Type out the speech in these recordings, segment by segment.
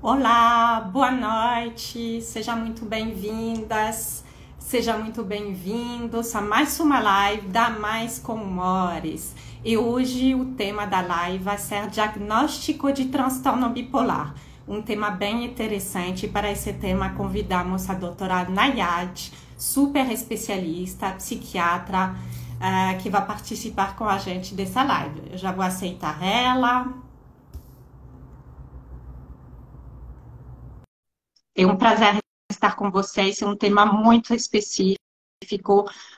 Olá, boa noite, sejam muito bem-vindas, seja muito bem-vindos a mais uma live da Mais com Humores. E hoje o tema da live vai ser diagnóstico de transtorno bipolar. Um tema bem interessante. Para esse tema convidamos a doutora Nayade, super especialista, psiquiatra, que vai participar com a gente dessa live. Eu já vou aceitar ela. É um prazer estar com vocês. É um tema muito específico,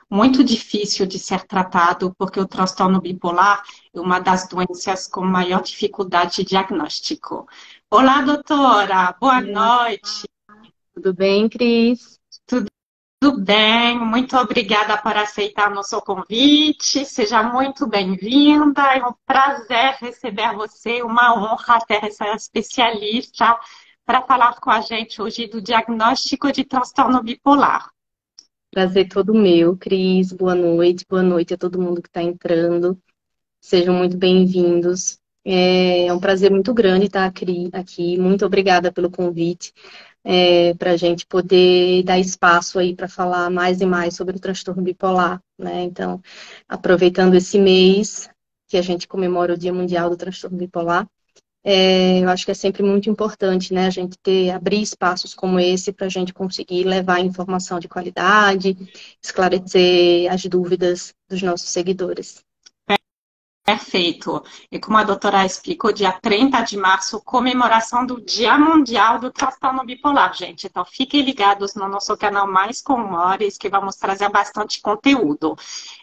muito difícil de ser tratado, porque o transtorno bipolar é uma das doenças com maior dificuldade de diagnóstico. Olá, doutora. Boa noite. Tudo bem, Cris? Tudo bem? Muito obrigada por aceitar nosso convite. Seja muito bem-vinda. É um prazer receber você, uma honra ter essa especialista para falar com a gente hoje do diagnóstico de transtorno bipolar. Prazer todo meu, Cris. Boa noite a todo mundo que está entrando. Sejam muito bem-vindos. É um prazer muito grande estar aqui. Muito obrigada pelo convite, para a gente poder dar espaço aí para falar mais e mais sobre o transtorno bipolar, né? Então, aproveitando esse mês que a gente comemora o Dia Mundial do Transtorno Bipolar. Eu acho que é sempre muito importante, né, a gente abrir espaços como esse para a gente conseguir levar informação de qualidade, esclarecer as dúvidas dos nossos seguidores. Perfeito. E como a doutora explicou, dia 30 de março, comemoração do Dia Mundial do Transtorno Bipolar, gente. Então, fiquem ligados no nosso canal Mais com Humores, que vamos trazer bastante conteúdo.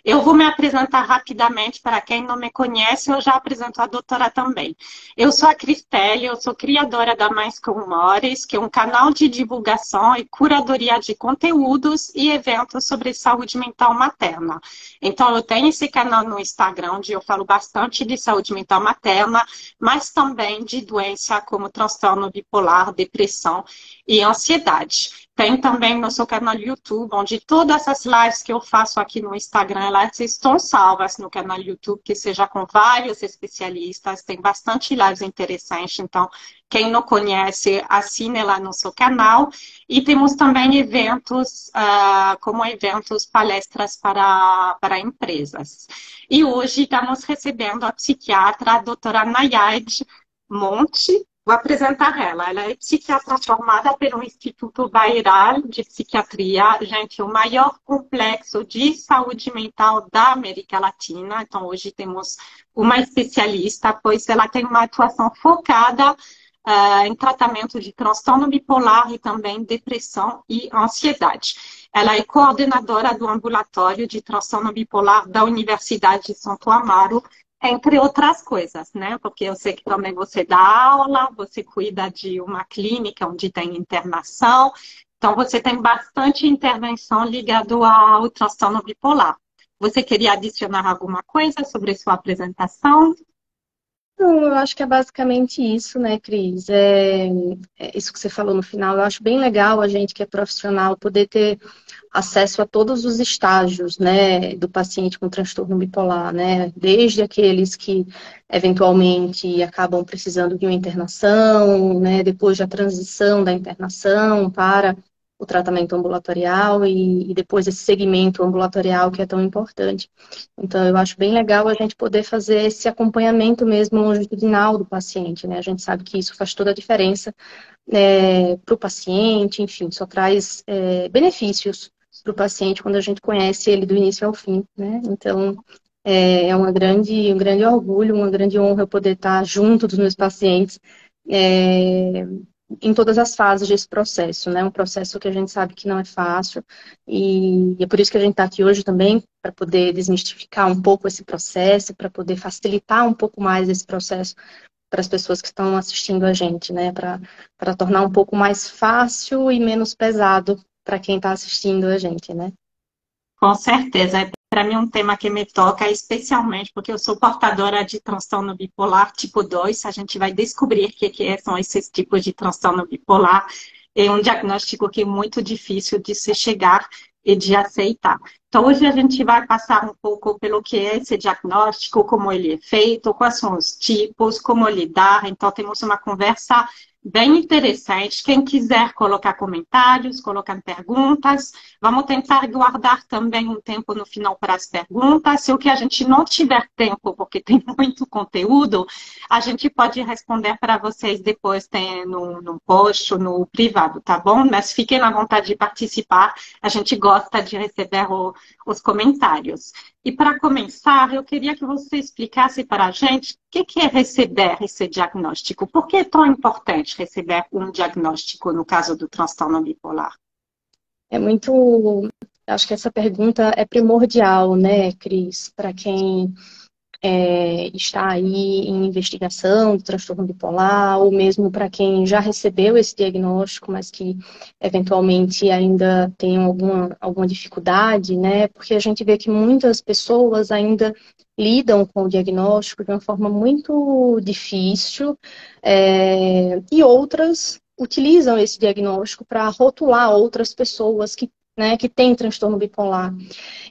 Eu vou me apresentar rapidamente para quem não me conhece, eu já apresento a doutora também. Eu sou a Cristelle, eu sou criadora da Mais com Humores, que é um canal de divulgação e curadoria de conteúdos e eventos sobre saúde mental materna. Então, eu tenho esse canal no Instagram, onde eu falo bastante de saúde mental materna, mas também de doença como transtorno bipolar, depressão e ansiedade. Tem também no seu canal do YouTube, onde todas as lives que eu faço aqui no Instagram, elas estão salvas no canal do YouTube, que seja com vários especialistas, tem bastante lives interessantes, então quem não conhece, assine lá no seu canal. E temos também eventos, como eventos, palestras para empresas. E hoje estamos recebendo a psiquiatra, a doutora Nayade Monte. Vou apresentar ela. Ela é psiquiatra formada pelo Instituto Bairal de Psiquiatria, gente, o maior complexo de saúde mental da América Latina. Então, hoje temos uma especialista, pois ela tem uma atuação focada em tratamento de transtorno bipolar e também depressão e ansiedade. Ela é coordenadora do ambulatório de transtorno bipolar da Universidade de Santo Amaro, entre outras coisas, né? Porque eu sei que também você dá aula, você cuida de uma clínica onde tem internação, então você tem bastante intervenção ligada ao transtorno bipolar. Você queria adicionar alguma coisa sobre sua apresentação? Não, eu acho que é basicamente isso, né, Cris? É isso que você falou no final. Eu acho bem legal a gente que é profissional poder ter acesso a todos os estágios, né, do paciente com transtorno bipolar, né, desde aqueles que eventualmente acabam precisando de uma internação, né, depois da transição da internação para o tratamento ambulatorial e depois esse segmento ambulatorial que é tão importante. Então, eu acho bem legal a gente poder fazer esse acompanhamento mesmo longitudinal do paciente, né? A gente sabe que isso faz toda a diferença para o paciente, enfim, só traz benefícios para o paciente quando a gente conhece ele do início ao fim, né? Então, é um grande orgulho, uma grande honra eu poder estar junto dos meus pacientes em todas as fases desse processo, né? Um processo que a gente sabe que não é fácil e é por isso que a gente está aqui hoje também, para poder desmistificar um pouco esse processo, para poder facilitar um pouco mais esse processo para as pessoas que estão assistindo a gente, né? Para tornar um pouco mais fácil e menos pesado para quem está assistindo a gente, né? Com certeza. Para mim, um tema que me toca, especialmente porque eu sou portadora de transtorno bipolar tipo 2. A gente vai descobrir o são esses tipos de transtorno bipolar. É um diagnóstico que é muito difícil de se chegar e de aceitar. Então, hoje a gente vai passar um pouco pelo que é esse diagnóstico, como ele é feito, quais são os tipos, como lidar. Então, temos uma conversa bem interessante. Quem quiser colocar comentários, colocar perguntas, vamos tentar guardar também um tempo no final para as perguntas. Se o que a gente não tiver tempo, porque tem muito conteúdo, a gente pode responder para vocês depois no post ou no privado, tá bom? Mas fiquem à vontade de participar. A gente gosta de receber os comentários. E para começar, eu queria que você explicasse para a gente o que é receber esse diagnóstico. Por que é tão importante receber um diagnóstico no caso do transtorno bipolar? É muito. Acho que essa pergunta é primordial, né, Cris, para quem está aí em investigação do transtorno bipolar, ou mesmo para quem já recebeu esse diagnóstico, mas que eventualmente ainda tem alguma dificuldade, né? Porque a gente vê que muitas pessoas ainda lidam com o diagnóstico de uma forma muito difícil, e outras utilizam esse diagnóstico para rotular outras pessoas que têm transtorno bipolar.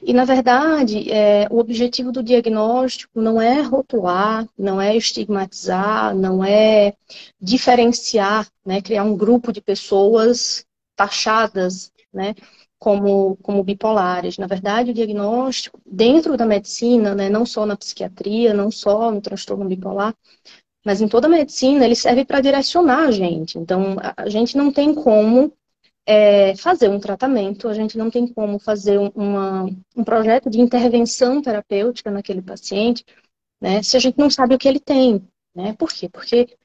E, na verdade, o objetivo do diagnóstico não é rotular, não é estigmatizar, não é diferenciar, né, criar um grupo de pessoas taxadas, né, como bipolares. Na verdade, o diagnóstico, dentro da medicina, né, não só na psiquiatria, não só no transtorno bipolar, mas em toda a medicina, ele serve para direcionar a gente. Então, a gente não tem como fazer um tratamento, a gente não tem como fazer um projeto de intervenção terapêutica naquele paciente, né, se a gente não sabe o que ele tem, né? Por quê? Porque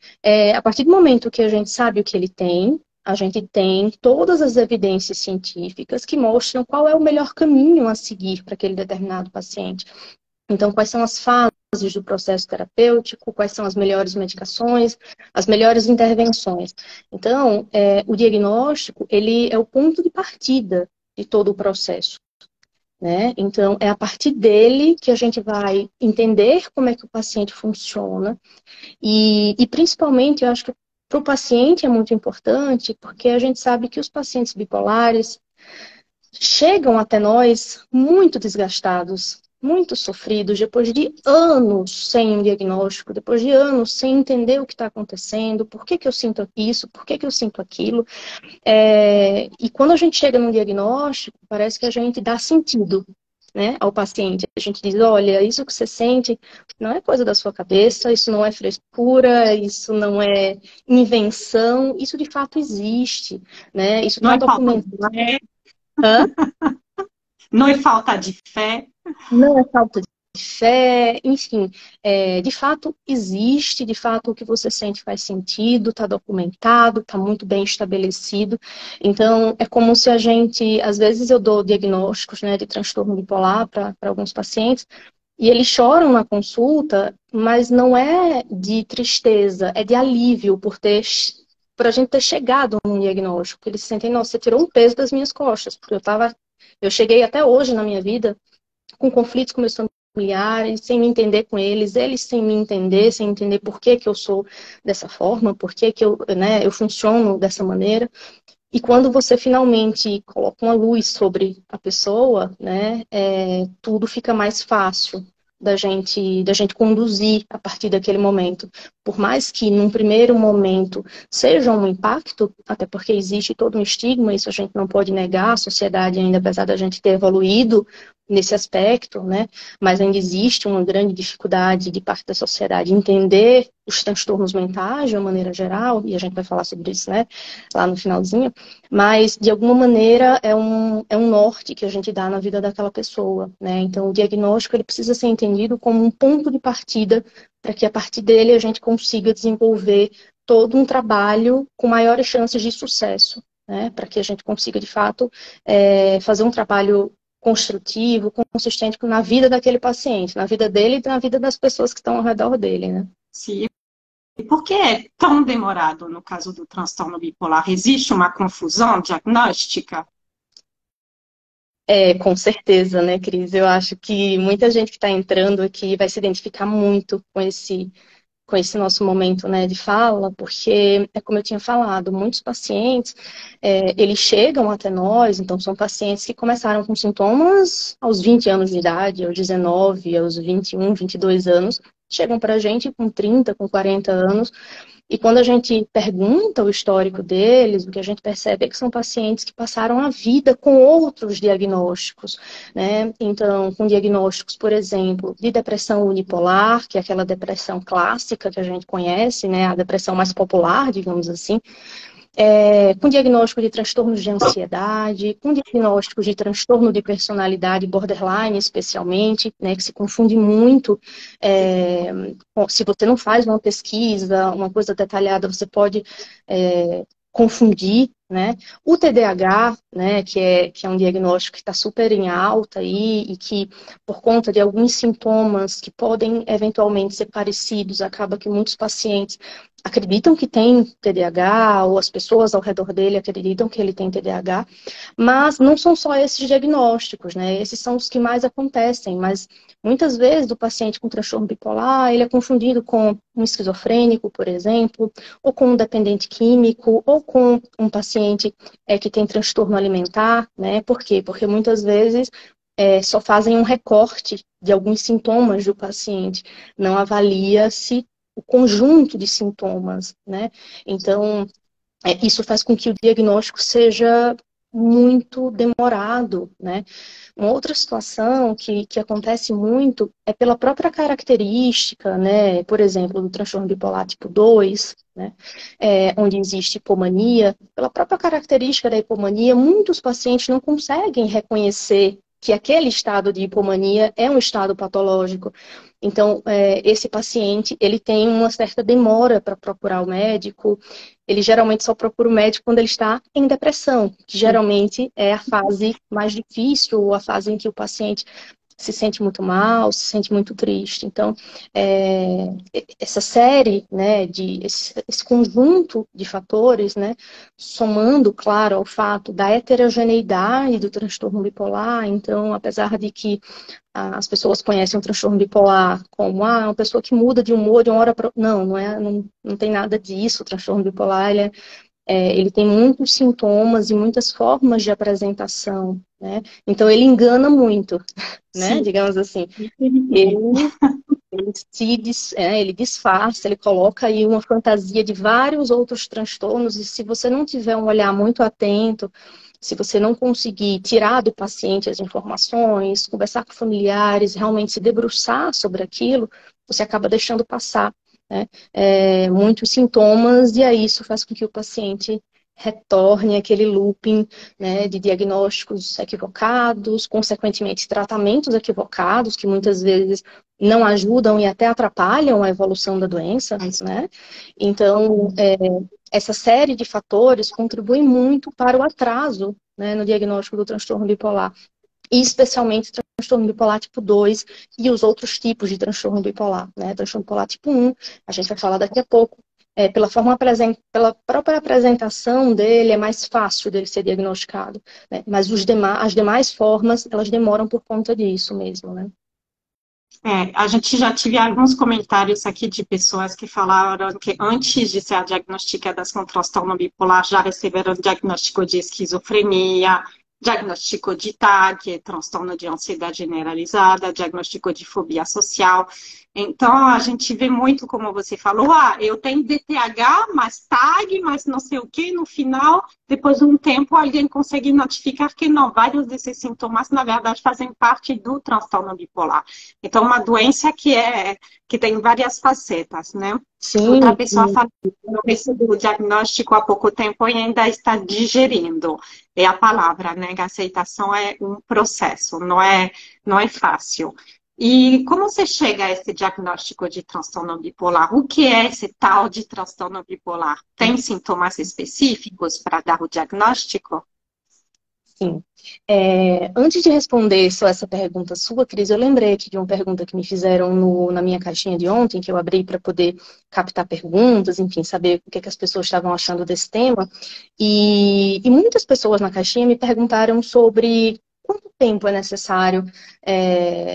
a partir do momento que a gente sabe o que ele tem, a gente tem todas as evidências científicas que mostram qual é o melhor caminho a seguir para aquele determinado paciente. Então, quais são as fases do processo terapêutico, quais são as melhores medicações, as melhores intervenções. Então, o diagnóstico, ele é o ponto de partida de todo o processo, né? Então, é a partir dele que a gente vai entender como é que o paciente funciona e principalmente, eu acho que para o paciente é muito importante, porque a gente sabe que os pacientes bipolares chegam até nós muito desgastados, muito sofridos, depois de anos sem um diagnóstico, depois de anos sem entender o que está acontecendo, por que eu sinto isso, por que eu sinto aquilo. E quando a gente chega num diagnóstico, parece que a gente dá sentido, né, ao paciente. A gente diz, olha, isso que você sente não é coisa da sua cabeça, isso não é frescura, isso não é invenção, isso de fato existe, né? Isso Não está é falta de documentado. fé, Hã? não é falta de fé. Não é falta de fé, enfim, de fato existe, de fato o que você sente faz sentido, está documentado, está muito bem estabelecido. Então, é como se a gente, às vezes eu dou diagnósticos, né, de transtorno bipolar para alguns pacientes, e eles choram na consulta, mas não é de tristeza, é de alívio por a gente ter chegado num diagnóstico. Eles sentem, nossa, você tirou um peso das minhas costas, porque eu cheguei até hoje na minha vida com conflitos com meus familiares, sem me entender com eles sem me entender, sem entender por que eu sou dessa forma, por que eu funciono dessa maneira. E quando você finalmente coloca uma luz sobre a pessoa, né, tudo fica mais fácil da gente conduzir a partir daquele momento. Por mais que num primeiro momento seja um impacto, até porque existe todo um estigma, isso a gente não pode negar, a sociedade ainda, apesar da gente ter evoluído nesse aspecto, né, mas ainda existe uma grande dificuldade de parte da sociedade entender os transtornos mentais de uma maneira geral, e a gente vai falar sobre isso, né, lá no finalzinho, mas de alguma maneira é um norte que a gente dá na vida daquela pessoa, né? Então o diagnóstico ele precisa ser entendido como um ponto de partida para que a partir dele a gente consiga desenvolver todo um trabalho com maiores chances de sucesso, né? Para que a gente consiga de fato fazer um trabalho construtivo, consistente na vida daquele paciente, na vida dele e na vida das pessoas que estão ao redor dele, né? Sim. E por que é tão demorado no caso do transtorno bipolar? Existe uma confusão diagnóstica? Com certeza, né, Cris? Eu acho que muita gente que está entrando aqui vai se identificar muito com esse nosso momento, né, de fala, porque, é como eu tinha falado, muitos pacientes, eles chegam até nós, então são pacientes que começaram com sintomas aos 20 anos de idade, aos 19, aos 21, 22 anos, chegam para a gente com 30, com 40 anos, E quando a gente pergunta o histórico deles, o que a gente percebe é que são pacientes que passaram a vida com outros diagnósticos, né? Então, com diagnósticos, por exemplo, de depressão unipolar, que é aquela depressão clássica que a gente conhece, né? A depressão mais popular, digamos assim, com diagnóstico de transtornos de ansiedade, com diagnóstico de transtorno de personalidade borderline, especialmente, né, que se confunde muito. Se você não faz uma pesquisa, uma coisa detalhada, você pode confundir, né? O TDAH, né, que é um diagnóstico que está super em alta aí, e que, por conta de alguns sintomas que podem eventualmente ser parecidos, acaba que muitos pacientes acreditam que tem TDAH, ou as pessoas ao redor dele acreditam que ele tem TDAH, mas não são só esses diagnósticos, né? Esses são os que mais acontecem, mas muitas vezes o paciente com transtorno bipolar, ele é confundido com um esquizofrênico, por exemplo, ou com um dependente químico, ou com um paciente que tem transtorno alimentar, né? Por quê? Porque muitas vezes só fazem um recorte de alguns sintomas do paciente, não avalia se o conjunto de sintomas, né? Então, isso faz com que o diagnóstico seja muito demorado, né? Uma outra situação que acontece muito é pela própria característica, né? Por exemplo, do transtorno bipolar tipo 2, né? Onde existe hipomania. Pela própria característica da hipomania, muitos pacientes não conseguem reconhecer que aquele estado de hipomania é um estado patológico. Então, esse paciente, ele tem uma certa demora para procurar o médico. Ele geralmente só procura o médico quando ele está em depressão, que geralmente é a fase mais difícil, ou a fase em que o paciente se sente muito mal, se sente muito triste. Então, essa série, né, esse conjunto de fatores, né, somando, claro, ao fato da heterogeneidade do transtorno bipolar. Então, apesar de que as pessoas conhecem o transtorno bipolar como uma pessoa que muda de humor de uma hora para outra. Não tem nada disso. O transtorno bipolar, ele tem muitos sintomas e muitas formas de apresentação, né? Então, ele engana muito, né? Sim. Digamos assim. Ele disfarça, ele coloca aí uma fantasia de vários outros transtornos, e se você não tiver um olhar muito atento, se você não conseguir tirar do paciente as informações, conversar com familiares, realmente se debruçar sobre aquilo, você acaba deixando passar, né, muitos sintomas, e aí isso faz com que o paciente retorne aquele looping, né, de diagnósticos equivocados, consequentemente tratamentos equivocados, que muitas vezes não ajudam e até atrapalham a evolução da doença, né? Então, essa série de fatores contribui muito para o atraso, né, no diagnóstico do transtorno bipolar, e especialmente o transtorno bipolar tipo 2 e os outros tipos de transtorno bipolar, né? Transtorno bipolar tipo 1, a gente vai falar daqui a pouco. Pela própria apresentação dele, é mais fácil dele ser diagnosticado, né? Mas as demais formas, elas demoram por conta disso mesmo, né? A gente já tive alguns comentários aqui de pessoas que falaram que antes de ser diagnosticadas com transtorno bipolar já receberam diagnóstico de esquizofrenia, diagnóstico de TAG, transtorno de ansiedade generalizada, diagnóstico de fobia social. Então, a gente vê muito, como você falou, eu tenho DTH, mas TAG, mas não sei o quê, no final, depois de um tempo, alguém consegue notificar que não, vários desses sintomas, na verdade, fazem parte do transtorno bipolar. Então, uma doença que tem várias facetas, né? Sim. Outra pessoa fala que recebeu o diagnóstico há pouco tempo e ainda está digerindo. É a palavra, né? A aceitação é um processo, não é fácil. E como você chega a esse diagnóstico de transtorno bipolar? O que é esse tal de transtorno bipolar? Tem sintomas específicos para dar o diagnóstico? Sim. Antes de responder só essa pergunta sua, Cris, eu lembrei aqui de uma pergunta que me fizeram na minha caixinha de ontem, que eu abri para poder captar perguntas, enfim, saber o que as pessoas estavam achando desse tema. E muitas pessoas na caixinha me perguntaram sobre quanto tempo é necessário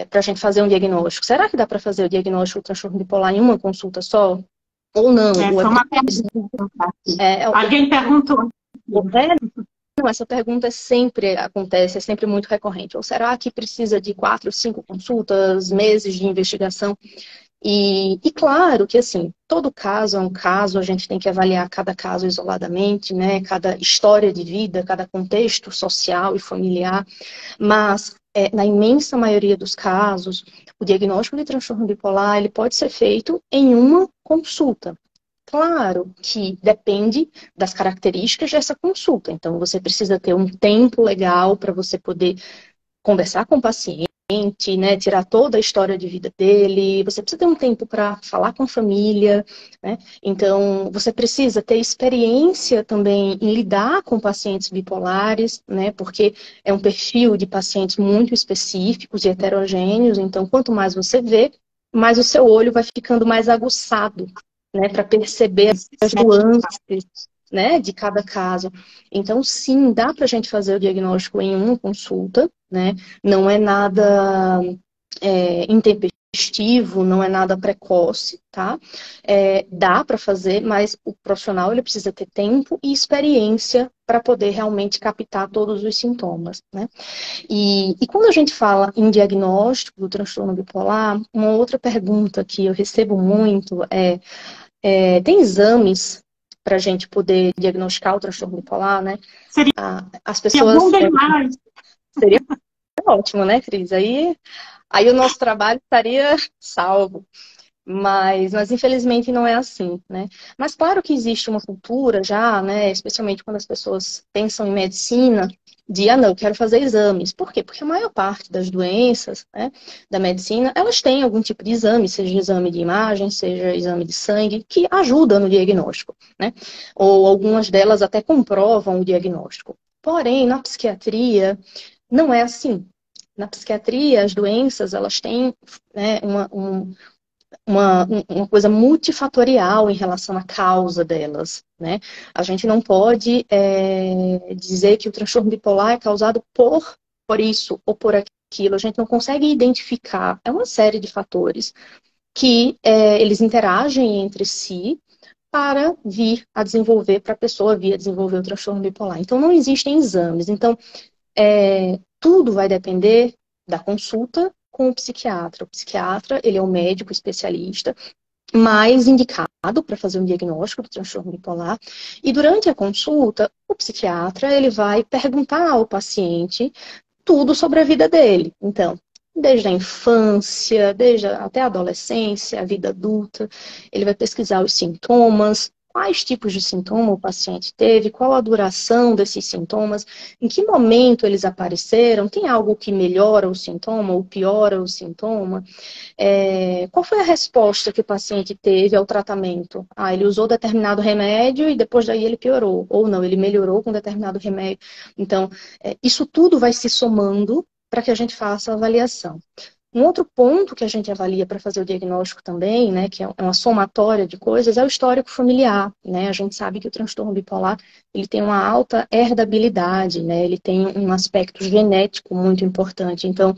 para a gente fazer um diagnóstico. Será que dá para fazer o diagnóstico do transtorno bipolar em uma consulta só? Ou não? Foi uma pergunta. Alguém perguntou. Não, essa pergunta sempre acontece, é sempre muito recorrente. Ou será que precisa de 4, 5 consultas, meses de investigação? E claro que, assim, todo caso é um caso, a gente tem que avaliar cada caso isoladamente, né? Cada história de vida, cada contexto social e familiar, mas na imensa maioria dos casos, o diagnóstico de transtorno bipolar, ele pode ser feito em uma consulta. Claro que depende das características dessa consulta. Então, você precisa ter um tempo legal para você poder conversar com o paciente, né, tirar toda a história de vida dele, você precisa ter um tempo para falar com a família, né? Então, você precisa ter experiência também em lidar com pacientes bipolares, né? Porque é um perfil de pacientes muito específicos e heterogêneos, então, quanto mais você vê, mais o seu olho vai ficando mais aguçado, né, para perceber as nuances, né, de cada caso. Então, sim, dá para a gente fazer o diagnóstico em uma consulta, né? Não é nada intempestivo, não é nada precoce, tá? Dá para fazer, mas o profissional ele precisa ter tempo e experiência para poder realmente captar todos os sintomas, né? E quando a gente fala em diagnóstico do transtorno bipolar, uma outra pergunta que eu recebo muito tem exames para a gente poder diagnosticar o transtorno bipolar, né? Seria As bom pessoas... demais. seria ótimo, né, Cris? Aí o nosso trabalho estaria salvo. Mas infelizmente não é assim, né? Mas claro que existe uma cultura já, né? Especialmente quando as pessoas pensam em medicina, de, não, eu quero fazer exames. Por quê? Porque a maior parte das doenças, né, da medicina, elas têm algum tipo de exame, seja exame de imagem, seja exame de sangue, que ajuda no diagnóstico, né? Ou algumas delas até comprovam o diagnóstico. Porém, na psiquiatria, não é assim. Na psiquiatria, as doenças, elas têm, né, uma coisa multifatorial em relação à causa delas, né? A gente não pode dizer que o transtorno bipolar é causado por isso ou por aquilo. A gente não consegue identificar. É uma série de fatores que eles interagem entre si para vir a desenvolver, para a pessoa vir a desenvolver o transtorno bipolar. Então, não existem exames. Então, tudo vai depender da consulta com o psiquiatra. O psiquiatra, ele é um médico especialista, mais indicado para fazer um diagnóstico do transtorno bipolar. E durante a consulta, o psiquiatra ele vai perguntar ao paciente tudo sobre a vida dele. Então, desde a infância, até a adolescência, a vida adulta, ele vai pesquisar os sintomas, quais tipos de sintoma o paciente teve, qual a duração desses sintomas, em que momento eles apareceram, tem algo que melhora o sintoma ou piora o sintoma, qual foi a resposta que o paciente teve ao tratamento? Ele usou determinado remédio e depois daí ele piorou. Ou não, ele melhorou com determinado remédio. Então, isso tudo vai se somando para que a gente faça a avaliação. Um outro ponto que a gente avalia para fazer o diagnóstico também, né, que é uma somatória de coisas, é o histórico familiar, né? A gente sabe que o transtorno bipolar, ele tem uma alta herdabilidade, né? Ele tem um aspecto genético muito importante. Então,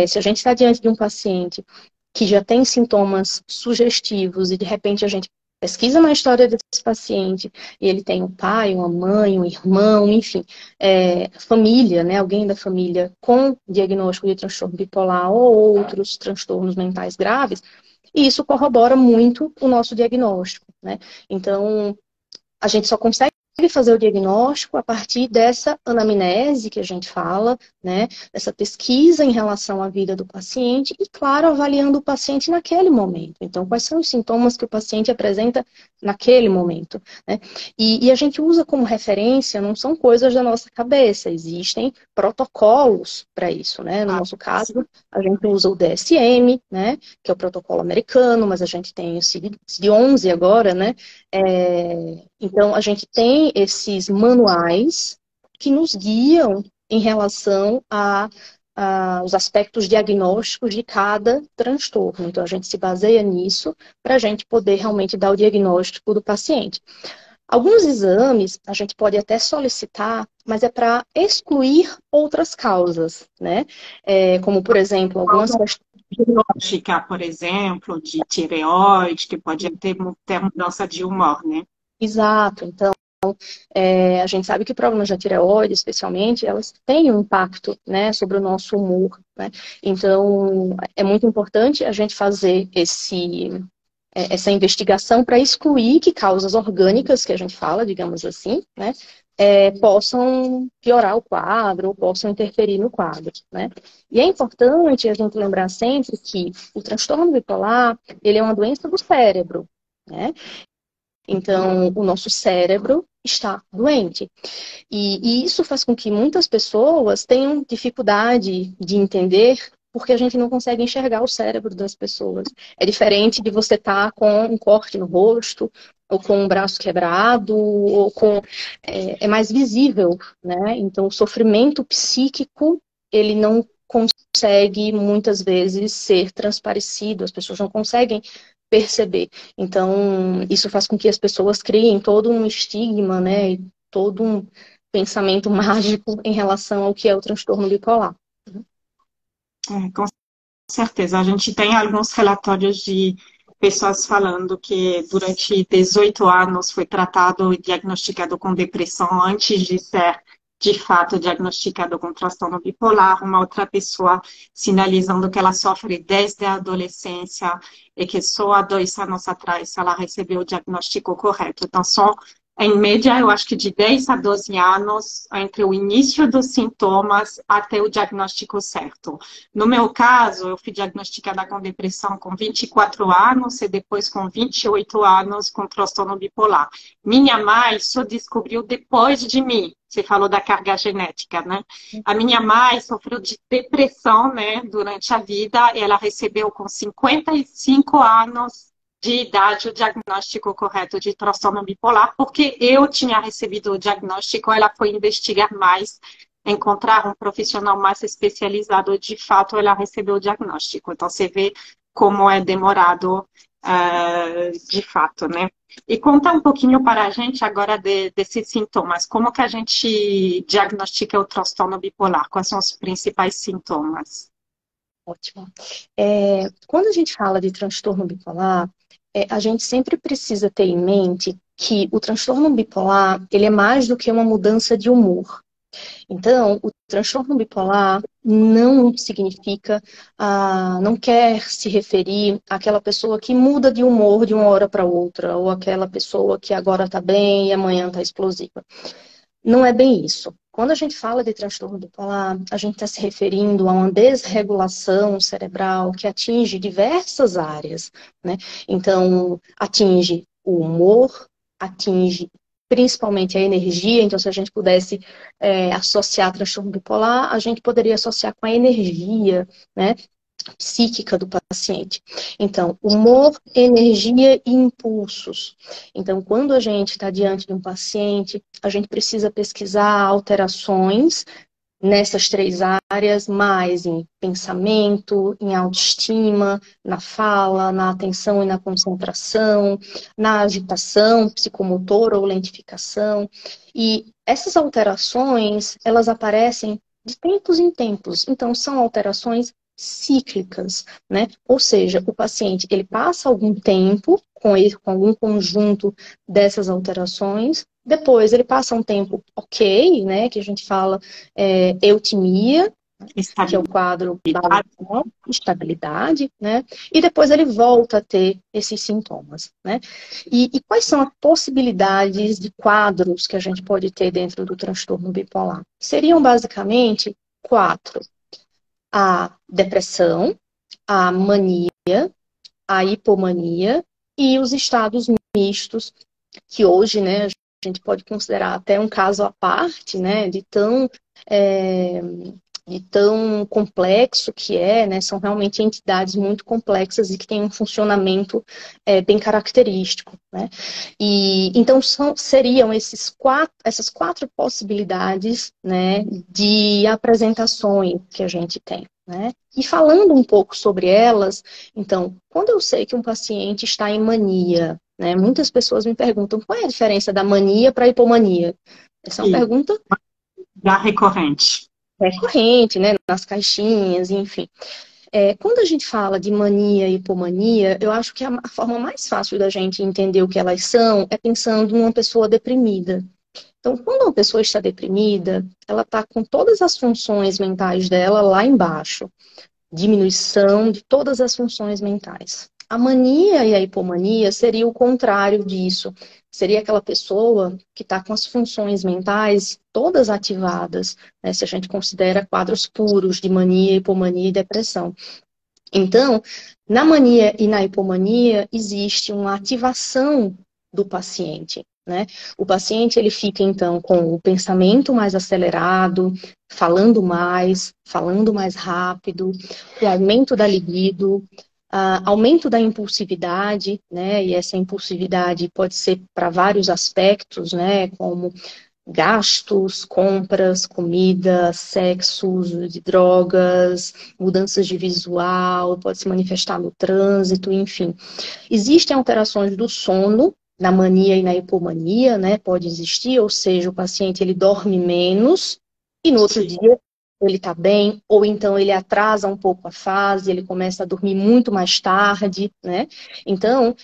se a gente está diante de um paciente que já tem sintomas sugestivos e de repente a gente pesquisa na história desse paciente e ele tem um pai, uma mãe, um irmão, enfim, família, né, alguém da família com diagnóstico de transtorno bipolar ou outros transtornos mentais graves, e isso corrobora muito o nosso diagnóstico, né? Então, a gente só consegue fazer o diagnóstico a partir dessa anamnese que a gente fala, né? Dessa pesquisa em relação à vida do paciente e, claro, avaliando o paciente naquele momento. Então, quais são os sintomas que o paciente apresenta naquele momento, né? E a gente usa como referência, não são coisas da nossa cabeça, existem protocolos para isso, né? No nosso caso, a gente usa o DSM, né? Que é o protocolo americano, mas a gente tem o CID-11 agora, né? Então, a gente tem esses manuais que nos guiam em relação aos aspectos diagnósticos de cada transtorno. Então, a gente se baseia nisso para a gente poder realmente dar o diagnóstico do paciente. Alguns exames a gente pode até solicitar, mas é para excluir outras causas, né? Como, por exemplo, algumas questões Diagnóstica, por exemplo, de tireoide, que pode ter mudança de humor, né? Exato. Então, A gente sabe que problemas de tireoide, especialmente, elas têm um impacto, né, sobre o nosso humor, né? Então, é muito importante a gente fazer essa investigação para excluir que causas orgânicas, que a gente fala, digamos assim, né, possam piorar o quadro ou possam interferir no quadro, né? E é importante a gente lembrar sempre que o transtorno bipolar, ele é uma doença do cérebro, né? Então, o nosso cérebro está doente. E isso faz com que muitas pessoas tenham dificuldade de entender porque a gente não consegue enxergar o cérebro das pessoas. É diferente de você estar com um corte no rosto, ou com um braço quebrado, ou com... É mais visível, né? Então, o sofrimento psíquico, ele não consegue, muitas vezes, ser transparecido. As pessoas não conseguem perceber. Então, isso faz com que as pessoas criem todo um estigma, né? E todo um pensamento mágico em relação ao que é o transtorno bipolar. Com certeza. A gente tem alguns relatórios de pessoas falando que durante 18 anos foi tratado e diagnosticado com depressão antes de ser, de fato, diagnosticado com transtorno bipolar. Uma outra pessoa sinalizando que ela sofre desde a adolescência e que só há 2 anos atrás ela recebeu o diagnóstico correto. Então, só em média, eu acho que de 10 a 12 anos, entre o início dos sintomas até o diagnóstico certo. No meu caso, eu fui diagnosticada com depressão com 24 anos e depois com 28 anos com transtorno bipolar. Minha mãe só descobriu depois de mim. Você falou da carga genética, né? A minha mãe sofreu de depressão, né, durante a vida. Ela recebeu com 55 anos de idade o diagnóstico correto de transtorno bipolar, porque eu tinha recebido o diagnóstico, ela foi investigar mais, encontrar um profissional mais especializado, de fato ela recebeu o diagnóstico. Então você vê como é demorado de fato, né? E conta um pouquinho para a gente agora desses sintomas, como que a gente diagnostica o transtorno bipolar, quais são os principais sintomas? Ótimo. Quando a gente fala de transtorno bipolar, a gente sempre precisa ter em mente que o transtorno bipolar, ele é mais do que uma mudança de humor. Então, o transtorno bipolar não significa, não quer se referir àquela pessoa que muda de humor de uma hora para outra, ou aquela pessoa que agora está bem e amanhã está explosiva. Não é bem isso. Quando a gente fala de transtorno bipolar, a gente está se referindo a uma desregulação cerebral que atinge diversas áreas, né? Então, atinge o humor, atinge principalmente a energia. Então, se a gente pudesse associar transtorno bipolar, a gente poderia associar com a energia, né, psíquica do paciente. Então, humor, energia e impulsos. Então, quando a gente está diante de um paciente, a gente precisa pesquisar alterações nessas 3 áreas, mais em pensamento, em autoestima, na fala, na atenção e na concentração, na agitação psicomotora ou lentificação. E essas alterações, elas aparecem de tempos em tempos. Então, são alterações cíclicas, né? Ou seja, o paciente, ele passa algum tempo com algum conjunto dessas alterações, depois ele passa um tempo ok, né, que a gente fala eutimia, que é o quadro da estabilidade, né, e depois ele volta a ter esses sintomas, né. E quais são as possibilidades de quadros que a gente pode ter dentro do transtorno bipolar? Seriam basicamente 4. A depressão, a mania, a hipomania e os estados mistos, que hoje, né, a gente pode considerar até um caso à parte, né, de tão complexo que né, são realmente entidades muito complexas e que têm um funcionamento bem característico, né. E então seriam essas 4 possibilidades, né, de apresentações que a gente tem, né. E falando um pouco sobre elas, então, quando eu sei que um paciente está em mania, né, muitas pessoas me perguntam qual é a diferença da mania para a hipomania. Essa é uma pergunta já recorrente. Recorrente, né, nas caixinhas, enfim. Quando a gente fala de mania e hipomania, eu acho que a forma mais fácil da gente entender o que elas são é pensando numa pessoa deprimida. Então, quando uma pessoa está deprimida, ela está com todas as funções mentais dela lá embaixo. Diminuição de todas as funções mentais. A mania e a hipomania seria o contrário disso. Seria aquela pessoa que está com as funções mentais todas ativadas, né, se a gente considera quadros puros de mania, hipomania e depressão. Então, na mania e na hipomania, existe uma ativação do paciente, né? O paciente, ele fica, então, com o pensamento mais acelerado, falando mais rápido, o aumento da libido, aumento da impulsividade, né? E essa impulsividade pode ser para vários aspectos, né? Como gastos, compras, comida, sexo, uso de drogas, mudanças de visual, pode se manifestar no trânsito, enfim. Existem alterações do sono, na mania e na hipomania, né? Pode existir, ou seja, o paciente ele dorme menos e no outro dia ele está bem, ou então ele atrasa um pouco a fase, ele começa a dormir muito mais tarde, né? Então,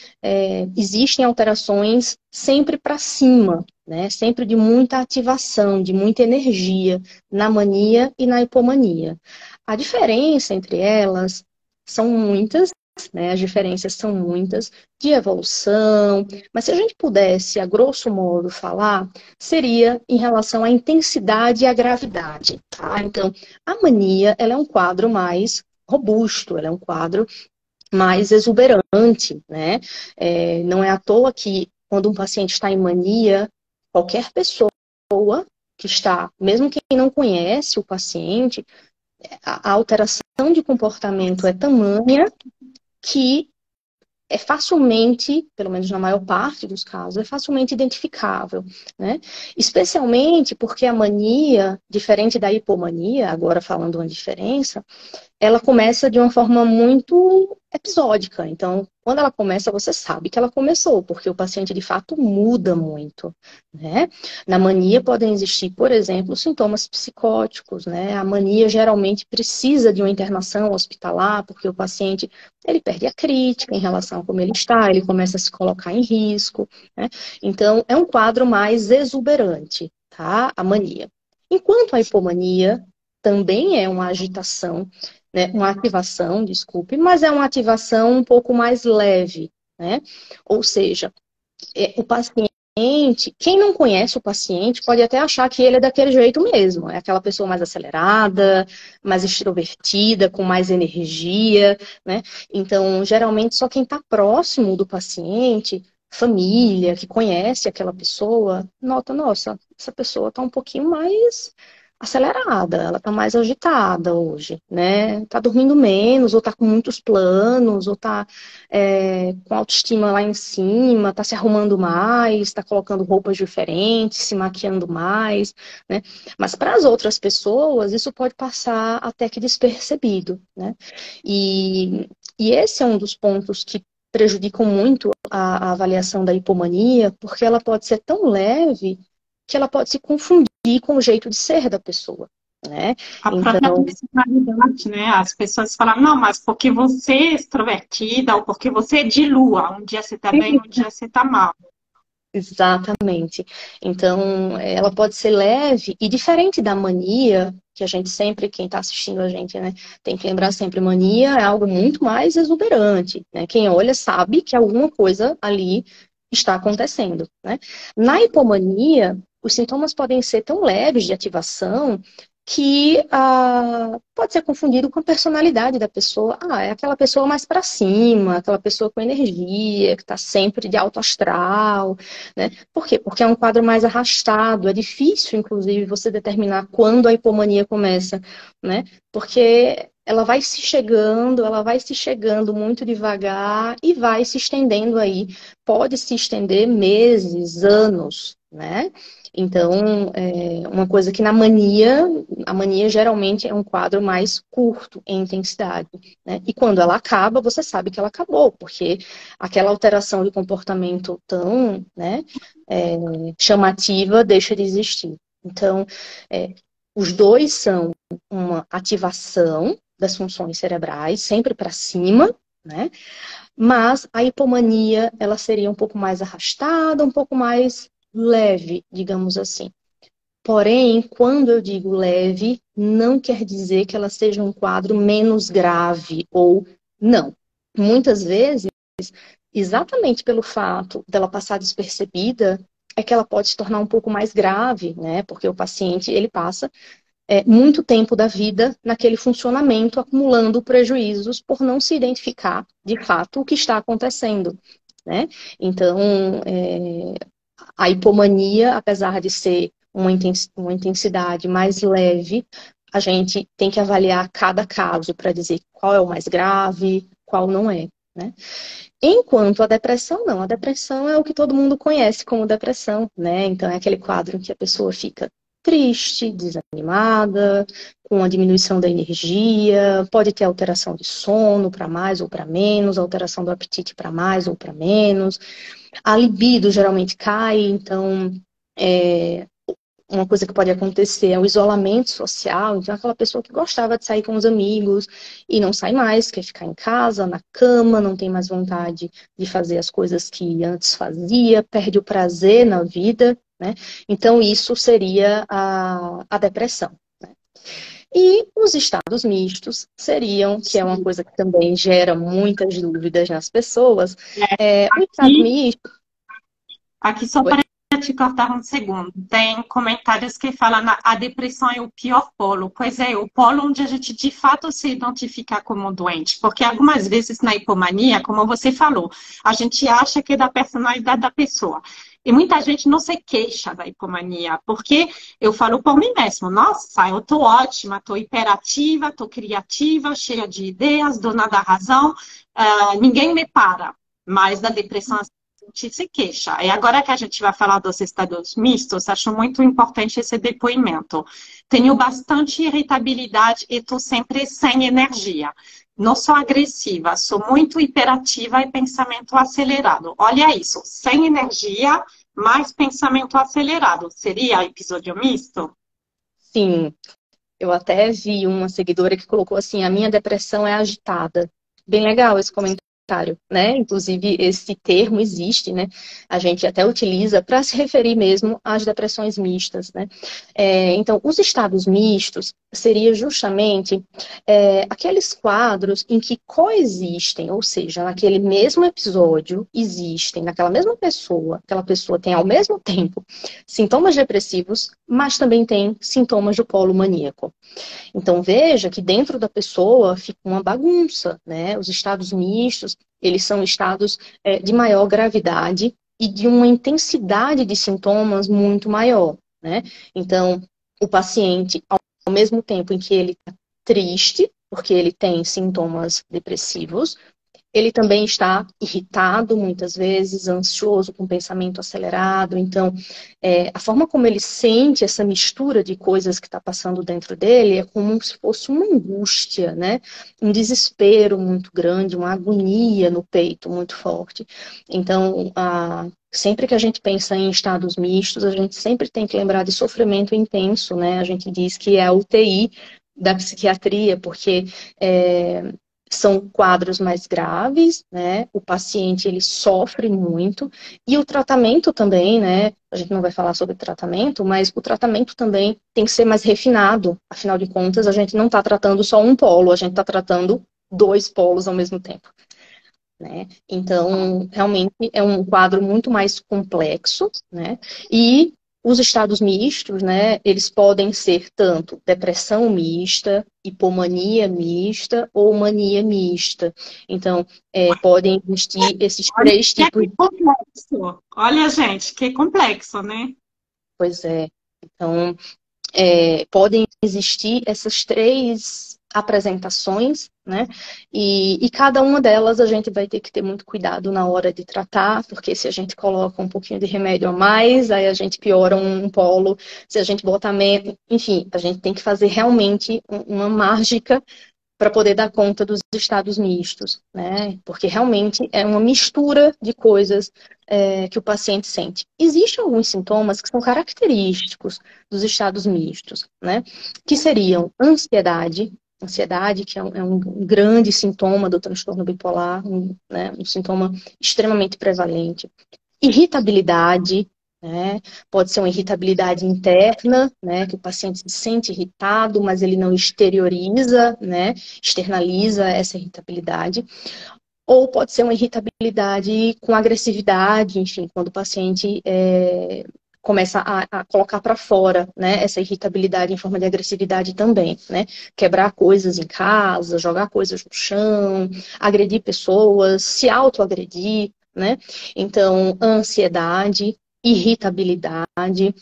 existem alterações sempre para cima, né? Sempre de muita ativação, de muita energia na mania e na hipomania. A diferença entre elas são muitas, né? As diferenças são muitas de evolução, mas se a gente pudesse, a grosso modo, falar, seria em relação à intensidade e à gravidade, tá? Então, a mania, ela é um quadro mais robusto, ela é um quadro mais exuberante, né? Não é à toa que quando um paciente está em mania, qualquer pessoa que está, mesmo quem não conhece o paciente, a alteração de comportamento é tamanha que é facilmente, pelo menos na maior parte dos casos, é facilmente identificável, né? Especialmente porque a mania, diferente da hipomania, agora falando uma diferença, ela começa de uma forma muito episódica. Então, quando ela começa, você sabe que ela começou, porque o paciente, de fato, muda muito, né? Na mania podem existir, por exemplo, sintomas psicóticos, né? A mania geralmente precisa de uma internação hospitalar, porque o paciente, ele perde a crítica em relação a como ele está, ele começa a se colocar em risco, né? Então, é um quadro mais exuberante, tá? A mania. Enquanto a hipomania também é uma agitação, né, uma ativação, desculpe, mas é uma ativação um pouco mais leve, né? Ou seja, o paciente, quem não conhece o paciente pode até achar que ele é daquele jeito mesmo, é aquela pessoa mais acelerada, mais extrovertida, com mais energia, né? Então, geralmente, só quem está próximo do paciente, família, que conhece aquela pessoa, nota, nossa, essa pessoa está um pouquinho mais acelerada, ela tá mais agitada hoje, né? Tá dormindo menos, ou tá com muitos planos, ou tá com autoestima lá em cima, tá se arrumando mais, tá colocando roupas diferentes, se maquiando mais, né? Mas para as outras pessoas, isso pode passar até que despercebido, né? E esse é um dos pontos que prejudicam muito a avaliação da hipomania, porque ela pode ser tão leve que ela pode se confundir com o jeito de ser da pessoa, né? A própria Então, personalidade, né? As pessoas falam, não, mas porque você é extrovertida ou porque você é de lua, um dia você tá bem, um dia você tá mal. exatamente. Então, ela pode ser leve e diferente da mania, que a gente sempre, quem está assistindo a gente, né, tem que lembrar sempre, mania é algo muito mais exuberante, né? Quem olha sabe que alguma coisa ali está acontecendo, né? Na hipomania, os sintomas podem ser tão leves de ativação que pode ser confundido com a personalidade da pessoa. É aquela pessoa mais para cima, aquela pessoa com energia, que está sempre de alto astral, né? Por quê? Porque é um quadro mais arrastado, é difícil, inclusive, você determinar quando a hipomania começa, né? Porque ela vai se chegando muito devagar e vai se estendendo aí, pode se estender meses, anos, né? Então, uma coisa que a mania geralmente é um quadro mais curto em intensidade, né? E quando ela acaba, você sabe que ela acabou, porque aquela alteração de comportamento tão, né, chamativa deixa de existir. Então, os dois são uma ativação, das funções cerebrais, sempre para cima, né? Mas a hipomania, ela seria um pouco mais arrastada, um pouco mais leve, digamos assim. Porém, quando eu digo leve, não quer dizer que ela seja um quadro menos grave ou não. Muitas vezes, exatamente pelo fato dela passar despercebida, é que ela pode se tornar um pouco mais grave, né? Porque o paciente, ele passa muito tempo da vida naquele funcionamento, acumulando prejuízos por não se identificar, de fato, o que está acontecendo, né? Então, a hipomania, apesar de ser uma intensidade mais leve, a gente tem que avaliar cada caso para dizer qual é o mais grave, qual não é, né? Enquanto a depressão, não. A depressão é o que todo mundo conhece como depressão, né? Então, é aquele quadro em que a pessoa fica triste, desanimada, com a diminuição da energia, pode ter alteração de sono para mais ou para menos, alteração do apetite para mais ou para menos. A libido geralmente cai, então uma coisa que pode acontecer é o isolamento social. Então, aquela pessoa que gostava de sair com os amigos e não sai mais, quer ficar em casa, na cama, não tem mais vontade de fazer as coisas que antes fazia, perde o prazer na vida, né? Então, isso seria a depressão. Né? E os estados mistos seriam, que é uma coisa que também gera muitas dúvidas nas pessoas, o estado Aqui, misto. aqui só para te cortar um segundo, tem comentários que falam que a depressão é o pior polo. Pois é, o polo onde a gente de fato se identifica como doente. Porque algumas vezes na hipomania, como você falou, a gente acha que é da personalidade da pessoa. E muita gente não se queixa da hipomania, porque eu falo por mim mesmo, nossa, eu tô ótima, tô hiperativa, tô criativa, cheia de ideias, dona da razão, ninguém me para. Mas da depressão gente se queixa. E agora que a gente vai falar dos estados mistos, acho muito importante esse depoimento. Tenho bastante irritabilidade e estou sempre sem energia. Não sou agressiva, sou muito hiperativa e pensamento acelerado. Olha isso, sem energia, mais pensamento acelerado. Seria episódio misto? Sim, eu até vi uma seguidora que colocou assim: a minha depressão é agitada. Bem legal esse comentário, né? Inclusive, esse termo existe, né? A gente até utiliza para se referir mesmo às depressões mistas, né? Então, os estados mistos seria justamente aqueles quadros em que coexistem, ou seja, naquele mesmo episódio existem, naquela mesma pessoa, aquela pessoa tem ao mesmo tempo sintomas depressivos, mas também tem sintomas do polo maníaco. Então, veja que dentro da pessoa fica uma bagunça, né? Os estados mistos, eles são estados de maior gravidade e de uma intensidade de sintomas muito maior, né? Então, o paciente, ao mesmo tempo em que ele está triste, porque ele tem sintomas depressivos, ele também está irritado, muitas vezes, ansioso, com pensamento acelerado. Então, a forma como ele sente essa mistura de coisas que está passando dentro dele é como se fosse uma angústia, né? Um desespero muito grande, uma agonia no peito muito forte. Então, sempre que a gente pensa em estados mistos, a gente sempre tem que lembrar de sofrimento intenso, né? A gente diz que é a UTI da psiquiatria, porque são quadros mais graves, né? O paciente, ele sofre muito. E o tratamento também, né? A gente não vai falar sobre tratamento, mas o tratamento também tem que ser mais refinado. Afinal de contas, a gente não está tratando só um polo, a gente está tratando dois polos ao mesmo tempo. Né? Então, realmente é um quadro muito mais complexo, né? E os estados mistos, né, eles podem ser tanto depressão mista, hipomania mista ou mania mista. Então, podem existir esses Olha três que tipos. complexo. Olha, gente, que complexo, né? Pois é. Então, podem existir essas três apresentações, né? E cada uma delas a gente vai ter que ter muito cuidado na hora de tratar, porque se a gente coloca um pouquinho de remédio a mais, aí a gente piora um polo, se a gente botar menos, enfim, a gente tem que fazer realmente uma mágica para poder dar conta dos estados mistos, né? Porque realmente é uma mistura de coisas que o paciente sente. Existem alguns sintomas que são característicos dos estados mistos, né? Que seriam ansiedade, Ansiedade, que é um grande sintoma do transtorno bipolar, né, um sintoma extremamente prevalente. Irritabilidade, né, pode ser uma irritabilidade interna, né, que o paciente se sente irritado, mas ele não exterioriza, né, externaliza essa irritabilidade. Ou pode ser uma irritabilidade com agressividade, enfim, quando o paciente começa a colocar para fora, né, essa irritabilidade em forma de agressividade também, né? Quebrar coisas em casa, jogar coisas no chão, agredir pessoas, se autoagredir, né? Então, ansiedade, irritabilidade,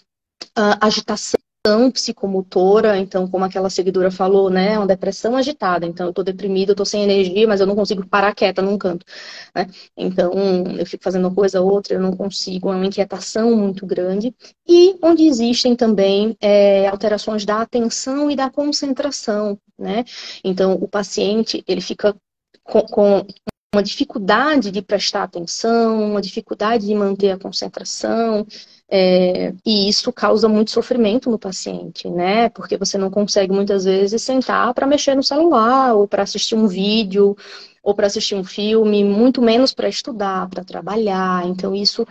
agitação psicomotora, então, como aquela seguidora falou, né, uma depressão agitada, então eu tô deprimida, eu tô sem energia, mas eu não consigo parar quieta num canto, né, então eu fico fazendo uma coisa ou outra, eu não consigo, é uma inquietação muito grande, e onde existem também alterações da atenção e da concentração, né, então o paciente, ele fica com uma dificuldade de prestar atenção, uma dificuldade de manter a concentração, e isso causa muito sofrimento no paciente, né? Porque você não consegue muitas vezes sentar para mexer no celular, ou para assistir um vídeo, ou para assistir um filme, muito menos para estudar, para trabalhar. Então, isso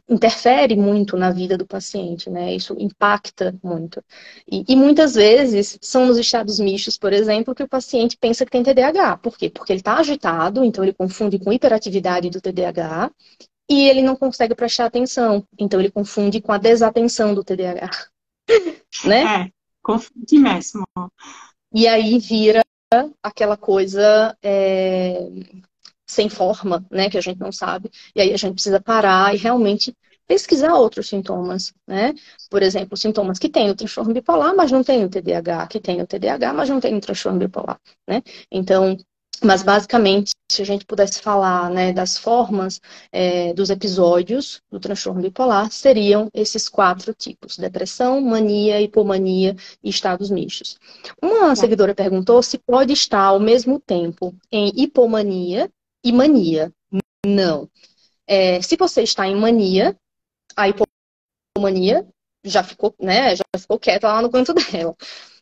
interfere muito na vida do paciente, né? Isso impacta muito. E muitas vezes são nos estados mistos, por exemplo, que o paciente pensa que tem TDAH. Por quê? Porque ele está agitado, então ele confunde com hiperatividade do TDAH, e ele não consegue prestar atenção, então ele confunde com a desatenção do TDAH, né? Confunde mesmo. E aí vira aquela coisa sem forma, né, que a gente não sabe, e aí a gente precisa parar e realmente pesquisar outros sintomas, né? Por exemplo, sintomas que tem o transtorno bipolar, mas não tem o TDAH, que tem o TDAH, mas não tem o transtorno bipolar, né? Então, mas basicamente, se a gente pudesse falar, né, das formas dos episódios do transtorno bipolar, seriam esses 4 tipos: depressão, mania, hipomania e estados mistos. Uma seguidora perguntou se pode estar ao mesmo tempo em hipomania e mania. Não. Se você está em mania, a hipomania já ficou, né, já ficou quieta lá no canto dela.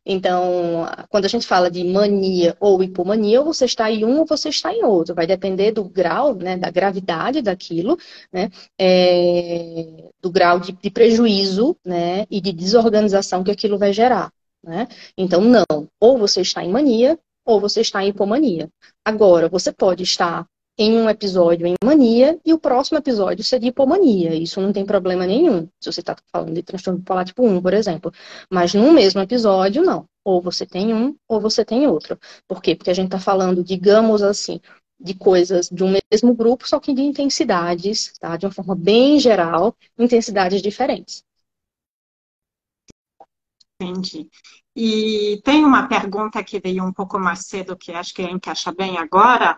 Então, quando a gente fala de mania ou hipomania, ou você está em um ou você está em outro. Vai depender do grau, né, da gravidade daquilo, né, do grau de prejuízo, né, e de desorganização que aquilo vai gerar, né. Então, não. Ou você está em mania, ou você está em hipomania. Agora, você pode estar em um episódio em mania e o próximo episódio ser de hipomania. Isso não tem problema nenhum, se você está falando de transtorno bipolar tipo 1, por exemplo. Mas no mesmo episódio, não. Ou você tem um, ou você tem outro. Por quê? Porque a gente está falando, digamos assim, de coisas de um mesmo grupo, só que de intensidades, tá? De uma forma bem geral, intensidades diferentes. Entendi. E tem uma pergunta que veio um pouco mais cedo, que acho que encaixa bem agora,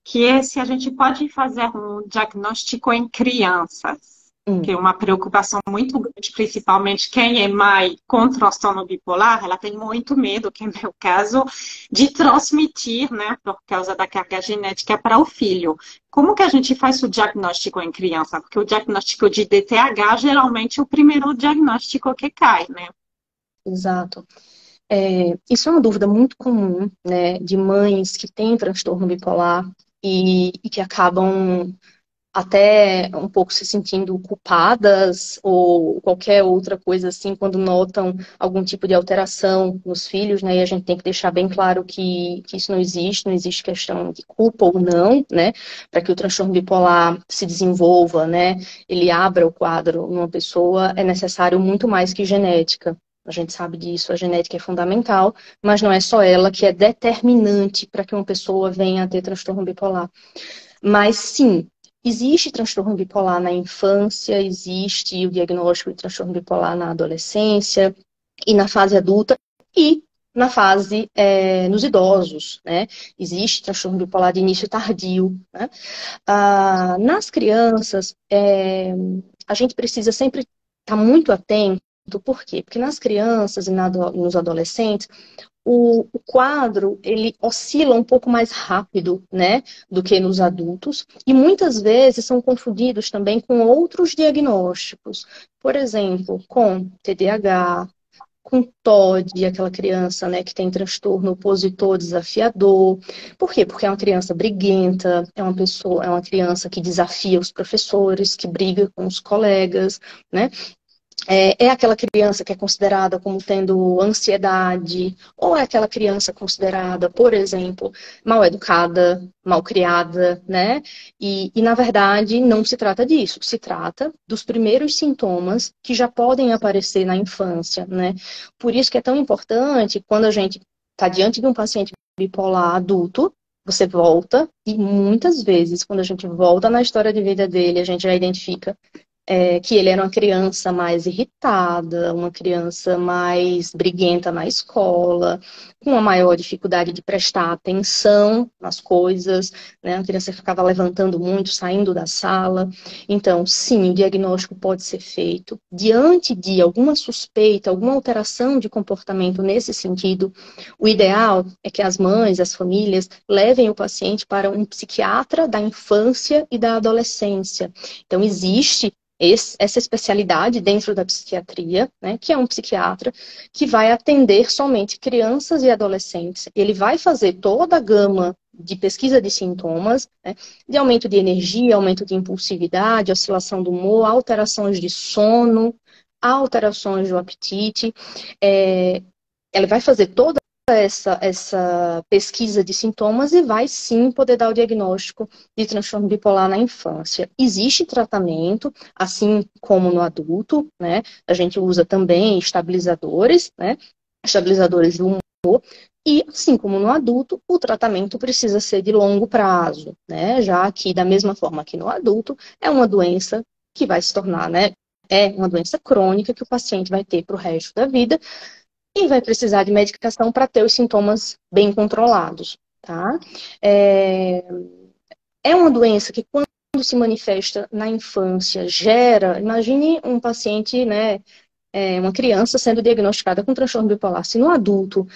que é se a gente pode fazer um diagnóstico em crianças, que é uma preocupação muito grande, principalmente quem é mãe com transtorno bipolar, ela tem muito medo, que é o meu caso, de transmitir, né, por causa da carga genética para o filho. Como que a gente faz o diagnóstico em criança? Porque o diagnóstico de DTH, geralmente, é o primeiro diagnóstico que cai, né? Exato. Isso é uma dúvida muito comum, né, de mães que têm transtorno bipolar e que acabam até um pouco se sentindo culpadas ou qualquer outra coisa assim, quando notam algum tipo de alteração nos filhos, né? E a gente tem que deixar bem claro que isso não existe questão de culpa ou não, né? Para que o transtorno bipolar se desenvolva, né? Ele abra o quadro numa pessoa, é necessário muito mais que genética. A gente sabe disso, a genética é fundamental, mas não é só ela que é determinante para que uma pessoa venha a ter transtorno bipolar. Mas sim, existe transtorno bipolar na infância, existe o diagnóstico de transtorno bipolar na adolescência e na fase adulta e na fase nos idosos, né? Existe transtorno bipolar de início tardio, né? Nas crianças, a gente precisa sempre estar muito atento. Por quê? Porque nas crianças e nos adolescentes, o quadro, ele oscila um pouco mais rápido, né, do que nos adultos, e muitas vezes são confundidos também com outros diagnósticos, por exemplo, com TDAH, com TOD, aquela criança, né, que tem transtorno opositor desafiador. Por quê? Porque é uma criança briguenta, é uma criança que desafia os professores, que briga com os colegas, né? É aquela criança que é considerada como tendo ansiedade, ou é aquela criança considerada, por exemplo, mal educada, mal criada, né? Na verdade, não se trata disso. Se trata dos primeiros sintomas que já podem aparecer na infância, né? Por isso que é tão importante, quando a gente está diante de um paciente bipolar adulto, você volta, e muitas vezes, quando a gente volta na história de vida dele, a gente já identifica que ele era uma criança mais irritada, uma criança mais briguenta na escola, com uma maior dificuldade de prestar atenção nas coisas, né? A criança ficava levantando muito, saindo da sala. Então, sim, o diagnóstico pode ser feito. Diante de alguma suspeita, alguma alteração de comportamento nesse sentido, o ideal é que as mães, as famílias, levem o paciente para um psiquiatra da infância e da adolescência. Então, existe essa especialidade dentro da psiquiatria, né, que é um psiquiatra que vai atender somente crianças e adolescentes. Ele vai fazer toda a gama de pesquisa de sintomas, né, de aumento de energia, aumento de impulsividade, oscilação do humor, alterações de sono, alterações do apetite. Ela vai fazer toda essa pesquisa de sintomas e vai sim poder dar o diagnóstico de transtorno bipolar na infância. Existe tratamento, assim como no adulto, né? A gente usa também estabilizadores, né? Estabilizadores do humor. E, assim como no adulto, o tratamento precisa ser de longo prazo, né? Já que, da mesma forma que no adulto, é uma doença que vai se tornar, né? É uma doença crônica que o paciente vai ter para o resto da vida, e vai precisar de medicação para ter os sintomas bem controlados, tá? É, é uma doença que, quando se manifesta na infância, gera, imagine um paciente, né, uma criança sendo diagnosticada com transtorno bipolar. Se no adulto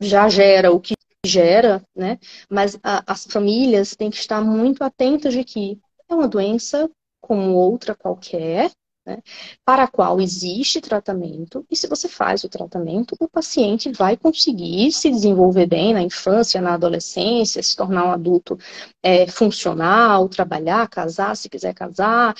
já gera o que gera, né, mas as famílias têm que estar muito atentas de que é uma doença como outra qualquer, né, para a qual existe tratamento, e se você faz o tratamento, o paciente vai conseguir se desenvolver bem na infância, na adolescência, se tornar um adulto funcional, trabalhar, casar, se quiser casar,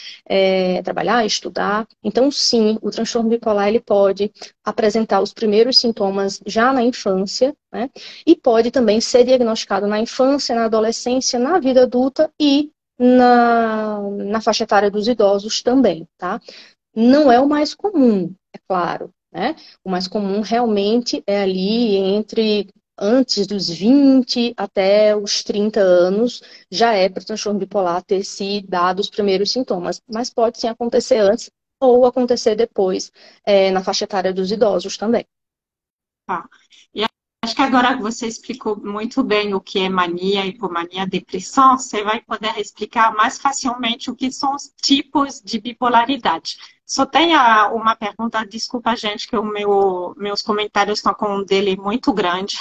trabalhar, estudar. Então, sim, o transtorno bipolar ele pode apresentar os primeiros sintomas já na infância, né, e pode também ser diagnosticado na infância, na adolescência, na vida adulta e na faixa etária dos idosos também, tá? Não é o mais comum, é claro, né? O mais comum realmente é ali antes dos 20 até os 30 anos, já é para o transtorno bipolar ter se dado os primeiros sintomas, mas pode sim acontecer antes ou acontecer depois, na faixa etária dos idosos também. Tá. E acho que agora que você explicou muito bem o que é mania, hipomania, depressão, você vai poder explicar mais facilmente o que são os tipos de bipolaridade. Só tem uma pergunta, desculpa, gente, que meus comentários estão com um delay muito grande.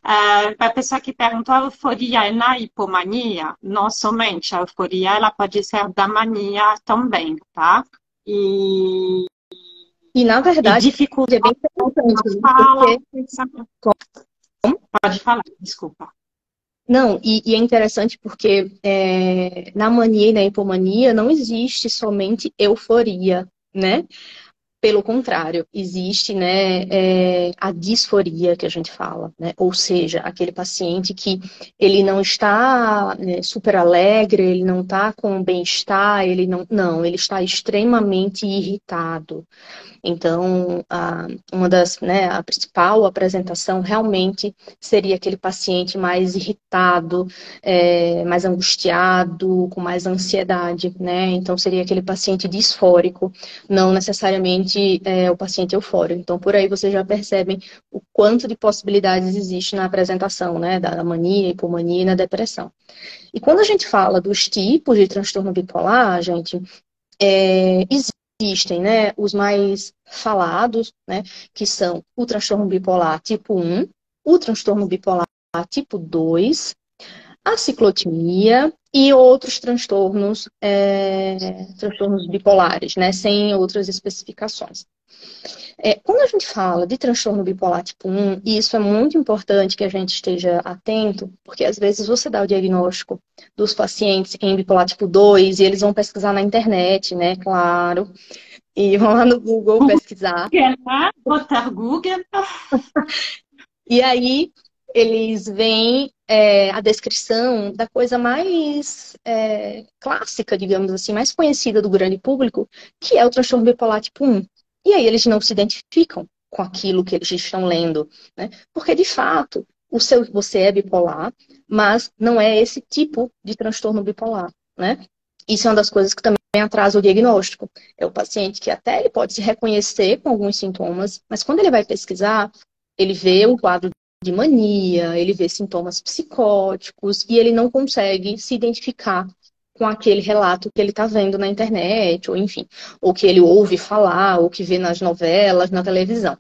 A pessoa que perguntou, a euforia é na hipomania? Não somente, a euforia ela pode ser da mania também, tá? E, na E verdade, é bem dificuldade interessante, na fala. porque... Pode falar, desculpa. Não, e é interessante porque na mania e na hipomania não existe somente euforia, né? Pelo contrário, existe, né, a disforia que a gente fala, né? Ou seja, aquele paciente que ele não está, né, super alegre, ele não está com bem-estar, ele está extremamente irritado. Então, a principal apresentação realmente seria aquele paciente mais irritado, mais angustiado, com mais ansiedade, né? Então, seria aquele paciente disfórico, não necessariamente o paciente eufórico. Então, por aí vocês já percebem o quanto de possibilidades existe na apresentação, né? Da mania, hipomania e na depressão. E quando a gente fala dos tipos de transtorno bipolar, gente, existem, né, os mais falados, né, que são o transtorno bipolar tipo 1, o transtorno bipolar tipo 2, a ciclotimia e outros transtornos bipolares, né, sem outras especificações. Quando a gente fala de transtorno bipolar tipo 1, e isso é muito importante que a gente esteja atento, porque às vezes você dá o diagnóstico dos pacientes em bipolar tipo 2 e eles vão pesquisar na internet, né? Claro. E vão lá no Google pesquisar. Botar Google. E aí eles veem a descrição da coisa mais clássica, digamos assim, mais conhecida do grande público, que é o transtorno bipolar tipo 1. E aí eles não se identificam com aquilo que eles estão lendo, né? Porque, de fato, você é bipolar, mas não é esse tipo de transtorno bipolar, né? Isso é uma das coisas que também atrasa o diagnóstico. É o paciente que até ele pode se reconhecer com alguns sintomas, mas quando ele vai pesquisar, ele vê um quadro de mania, ele vê sintomas psicóticos e ele não consegue se identificar com aquele relato que ele está vendo na internet, ou enfim, ou que ele ouve falar, ou que vê nas novelas, na televisão.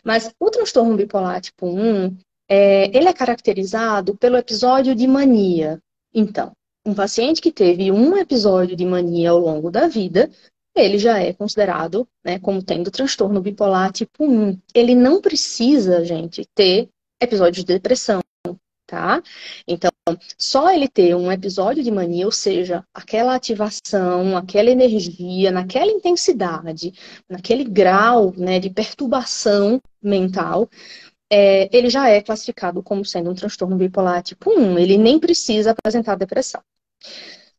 Mas o transtorno bipolar tipo 1, ele é caracterizado pelo episódio de mania. Então, um paciente que teve um episódio de mania ao longo da vida, ele já é considerado, né, como tendo transtorno bipolar tipo 1. Ele não precisa, gente, ter episódios de depressão, tá? Então, só ele ter um episódio de mania, ou seja, aquela ativação, aquela energia, naquela intensidade, naquele grau, né, de perturbação mental, ele já é classificado como sendo um transtorno bipolar tipo 1. Ele nem precisa apresentar depressão.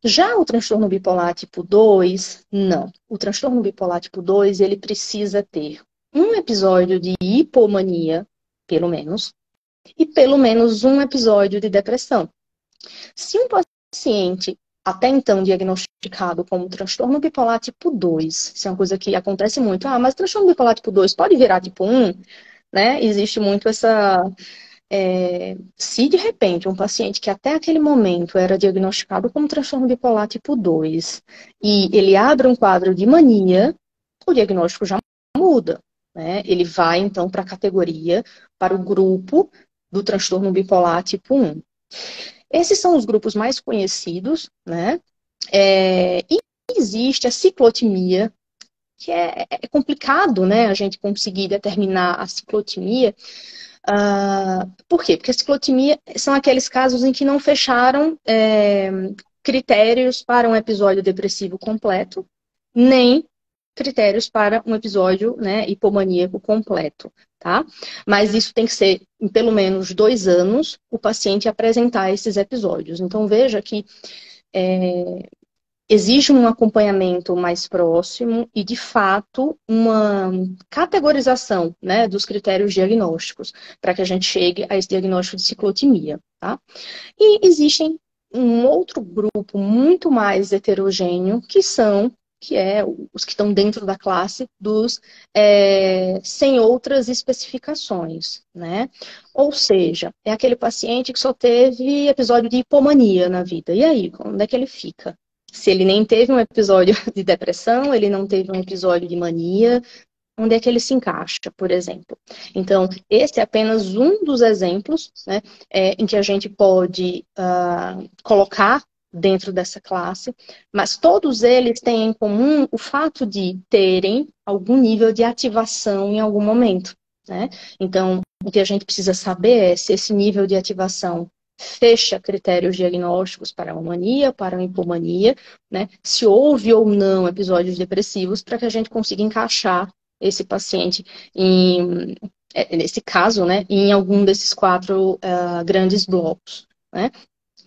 Já o transtorno bipolar tipo 2, não. O transtorno bipolar tipo 2, ele precisa ter um episódio de hipomania, pelo menos, e pelo menos um episódio de depressão. Se um paciente, até então diagnosticado como transtorno bipolar tipo 2, isso é uma coisa que acontece muito, mas transtorno bipolar tipo 2 pode virar tipo 1, né? Existe muito essa... se de repente um paciente que até aquele momento era diagnosticado como transtorno bipolar tipo 2 e ele abre um quadro de mania, o diagnóstico já muda, né? Ele vai então para a categoria, para o grupo do transtorno bipolar tipo 1. Esses são os grupos mais conhecidos, né? E existe a ciclotimia, que é complicado, né? A gente conseguir determinar a ciclotimia. Por quê? Porque a ciclotimia são aqueles casos em que não fecharam critérios para um episódio depressivo completo, nem critérios para um episódio, né, hipomaníaco completo, tá? Mas isso tem que ser em pelo menos 2 anos o paciente apresentar esses episódios. Então veja que exige um acompanhamento mais próximo e, de fato, uma categorização, né, dos critérios diagnósticos para que a gente chegue a esse diagnóstico de ciclotimia, tá? E existem um outro grupo muito mais heterogêneo, que é os que estão dentro da classe dos sem outras especificações, né? Ou seja, é aquele paciente que só teve episódio de hipomania na vida. E aí, onde é que ele fica? Se ele nem teve um episódio de depressão, ele não teve um episódio de mania, onde é que ele se encaixa, por exemplo. Então, esse é apenas um dos exemplos, né, em que a gente pode colocar dentro dessa classe, mas todos eles têm em comum o fato de terem algum nível de ativação em algum momento, né? Então, o que a gente precisa saber é se esse nível de ativação fecha critérios diagnósticos para uma mania, para uma hipomania, né? Se houve ou não episódios depressivos, para que a gente consiga encaixar esse paciente nesse caso, né, em algum desses 4 grandes blocos, né?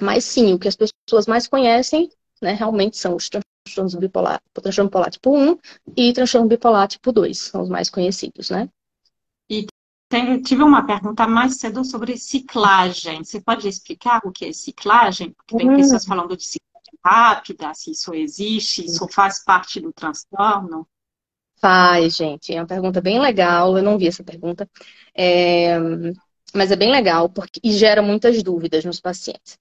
Mas sim, o que as pessoas mais conhecem, né, realmente são os transtornos bipolar, o transtorno bipolar tipo 1 e transtorno bipolar tipo 2, são os mais conhecidos, né? E tive uma pergunta mais cedo sobre ciclagem. Você pode explicar o que é ciclagem? Porque tem pessoas falando de ciclagem rápida, se isso existe, isso faz parte do transtorno. Faz, gente. É uma pergunta bem legal. Eu não vi essa pergunta. Mas é bem legal e gera muitas dúvidas nos pacientes.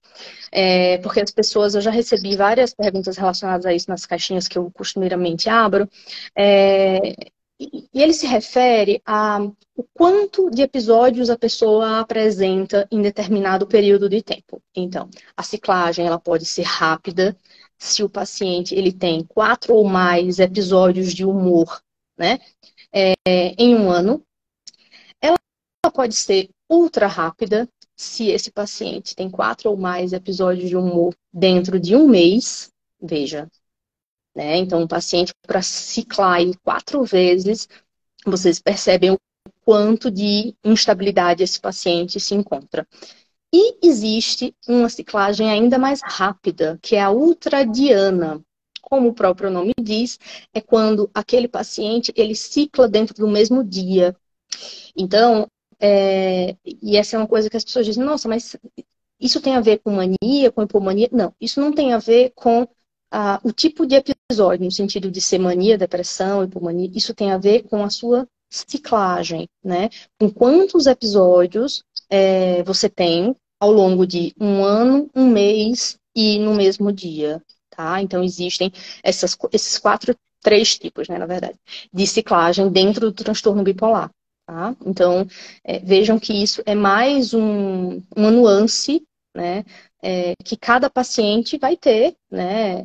Porque as pessoas, eu já recebi várias perguntas relacionadas a isso nas caixinhas que eu costumeiramente abro. E ele se refere a o quanto de episódios a pessoa apresenta em determinado período de tempo. Então, a ciclagem ela pode ser rápida se o paciente ele tem 4 ou mais episódios de humor, né? em um ano. Ela pode ser ultra rápida, se esse paciente tem 4 ou mais episódios de humor dentro de um mês, veja, né? Então, um paciente para ciclar aí 4 vezes, vocês percebem o quanto de instabilidade esse paciente se encontra. E existe uma ciclagem ainda mais rápida, que é a ultradiana. Como o próprio nome diz, é quando aquele paciente ele cicla dentro do mesmo dia. Então, e essa é uma coisa que as pessoas dizem, nossa, mas isso tem a ver com mania, com hipomania? Não, isso não tem a ver com o tipo de episódio, no sentido de ser mania, depressão, hipomania. Isso tem a ver com a sua ciclagem, né? Com quantos episódios você tem ao longo de um ano, um mês e no mesmo dia, tá? Então, existem esses três tipos, né, na verdade, de ciclagem dentro do transtorno bipolar. Tá? Então, vejam que isso é mais uma nuance, né, que cada paciente vai ter, né,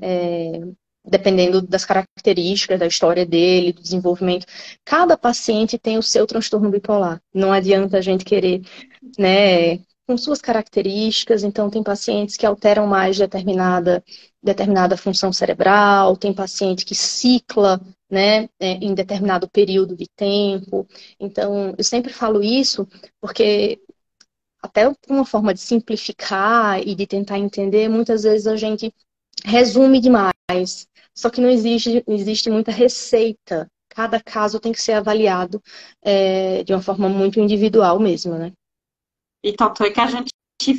dependendo das características, da história dele, do desenvolvimento. Cada paciente tem o seu transtorno bipolar. Não adianta a gente querer, né, com suas características. Então, tem pacientes que alteram mais determinada função cerebral, tem paciente que cicla, né, em determinado período de tempo. Então, eu sempre falo isso porque, até uma forma de simplificar e de tentar entender, muitas vezes a gente resume demais. Só que não existe muita receita. Cada caso tem que ser avaliado de uma forma muito individual mesmo, né? E tanto é que a gente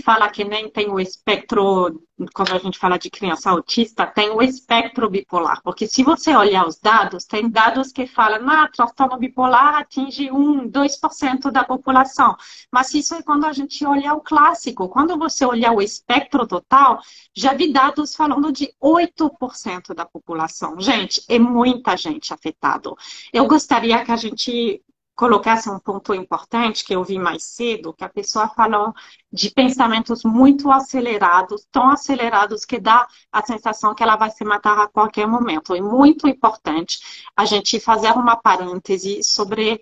fala que nem tem o espectro, quando a gente fala de criança autista, tem o espectro bipolar. Porque se você olhar os dados, tem dados que falam, transtorno bipolar atinge 2% da população. Mas isso é quando a gente olha o clássico. Quando você olhar o espectro total, já vi dados falando de 8% da população. Gente, é muita gente afetada. Eu gostaria que a gente colocasse um ponto importante que eu vi mais cedo, que a pessoa falou de pensamentos muito acelerados, tão acelerados que dá a sensação que ela vai se matar a qualquer momento. É muito importante a gente fazer uma parêntese sobre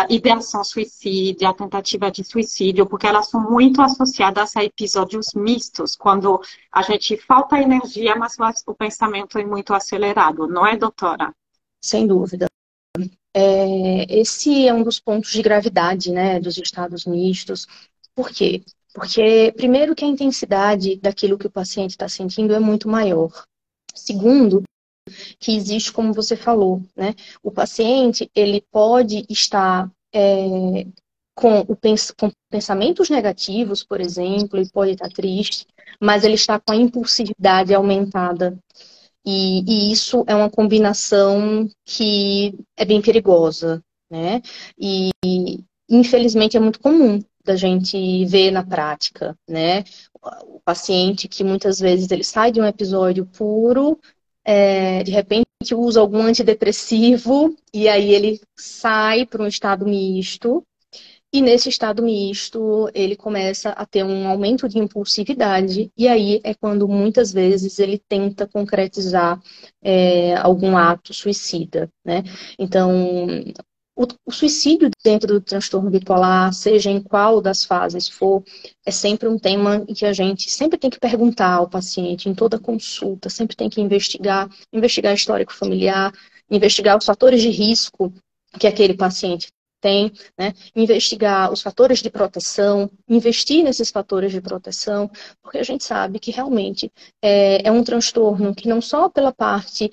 ideação suicídio, a tentativa de suicídio, porque elas são muito associadas a episódios mistos, quando a gente falta energia, mas o pensamento é muito acelerado, não é, doutora? Sem dúvida. Esse é um dos pontos de gravidade, né, dos estados mistos. Por quê? Porque, primeiro, que a intensidade daquilo que o paciente está sentindo é muito maior. Segundo, que existe, como você falou, né, o paciente ele pode estar com pensamentos negativos, por exemplo, ele pode estar triste, mas ele está com a impulsividade aumentada. E isso é uma combinação que é bem perigosa, né? E infelizmente é muito comum da gente ver na prática, né? O paciente que muitas vezes ele sai de um episódio puro, de repente usa algum antidepressivo e aí ele sai para um estado misto. E nesse estado misto, ele começa a ter um aumento de impulsividade, e aí é quando muitas vezes ele tenta concretizar algum ato suicida, né? Então, o suicídio dentro do transtorno bipolar, seja em qual das fases for, é sempre um tema em que a gente sempre tem que perguntar ao paciente, em toda consulta, sempre tem que investigar histórico familiar, investigar os fatores de risco que aquele paciente tem, né? Investigar os fatores de proteção, investir nesses fatores de proteção, porque a gente sabe que realmente é um transtorno que não só pela parte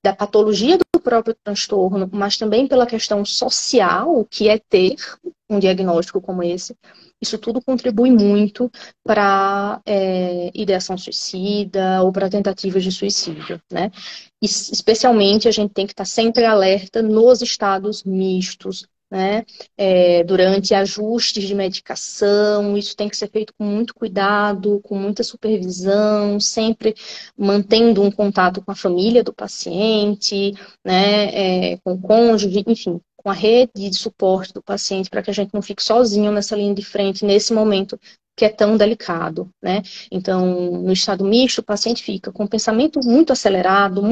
da patologia do próprio transtorno, mas também pela questão social, que é ter um diagnóstico como esse, isso tudo contribui muito para ideação suicida ou para tentativas de suicídio, né? E, especialmente, a gente tem que estar sempre alerta nos estados mistos, né? Durante ajustes de medicação, isso tem que ser feito com muito cuidado, com muita supervisão, sempre mantendo um contato com a família do paciente, né? Com o cônjuge, enfim, com a rede de suporte do paciente, para que a gente não fique sozinho nessa linha de frente, nesse momento que é tão delicado, né? Então, no estado misto, o paciente fica com o pensamento muito acelerado,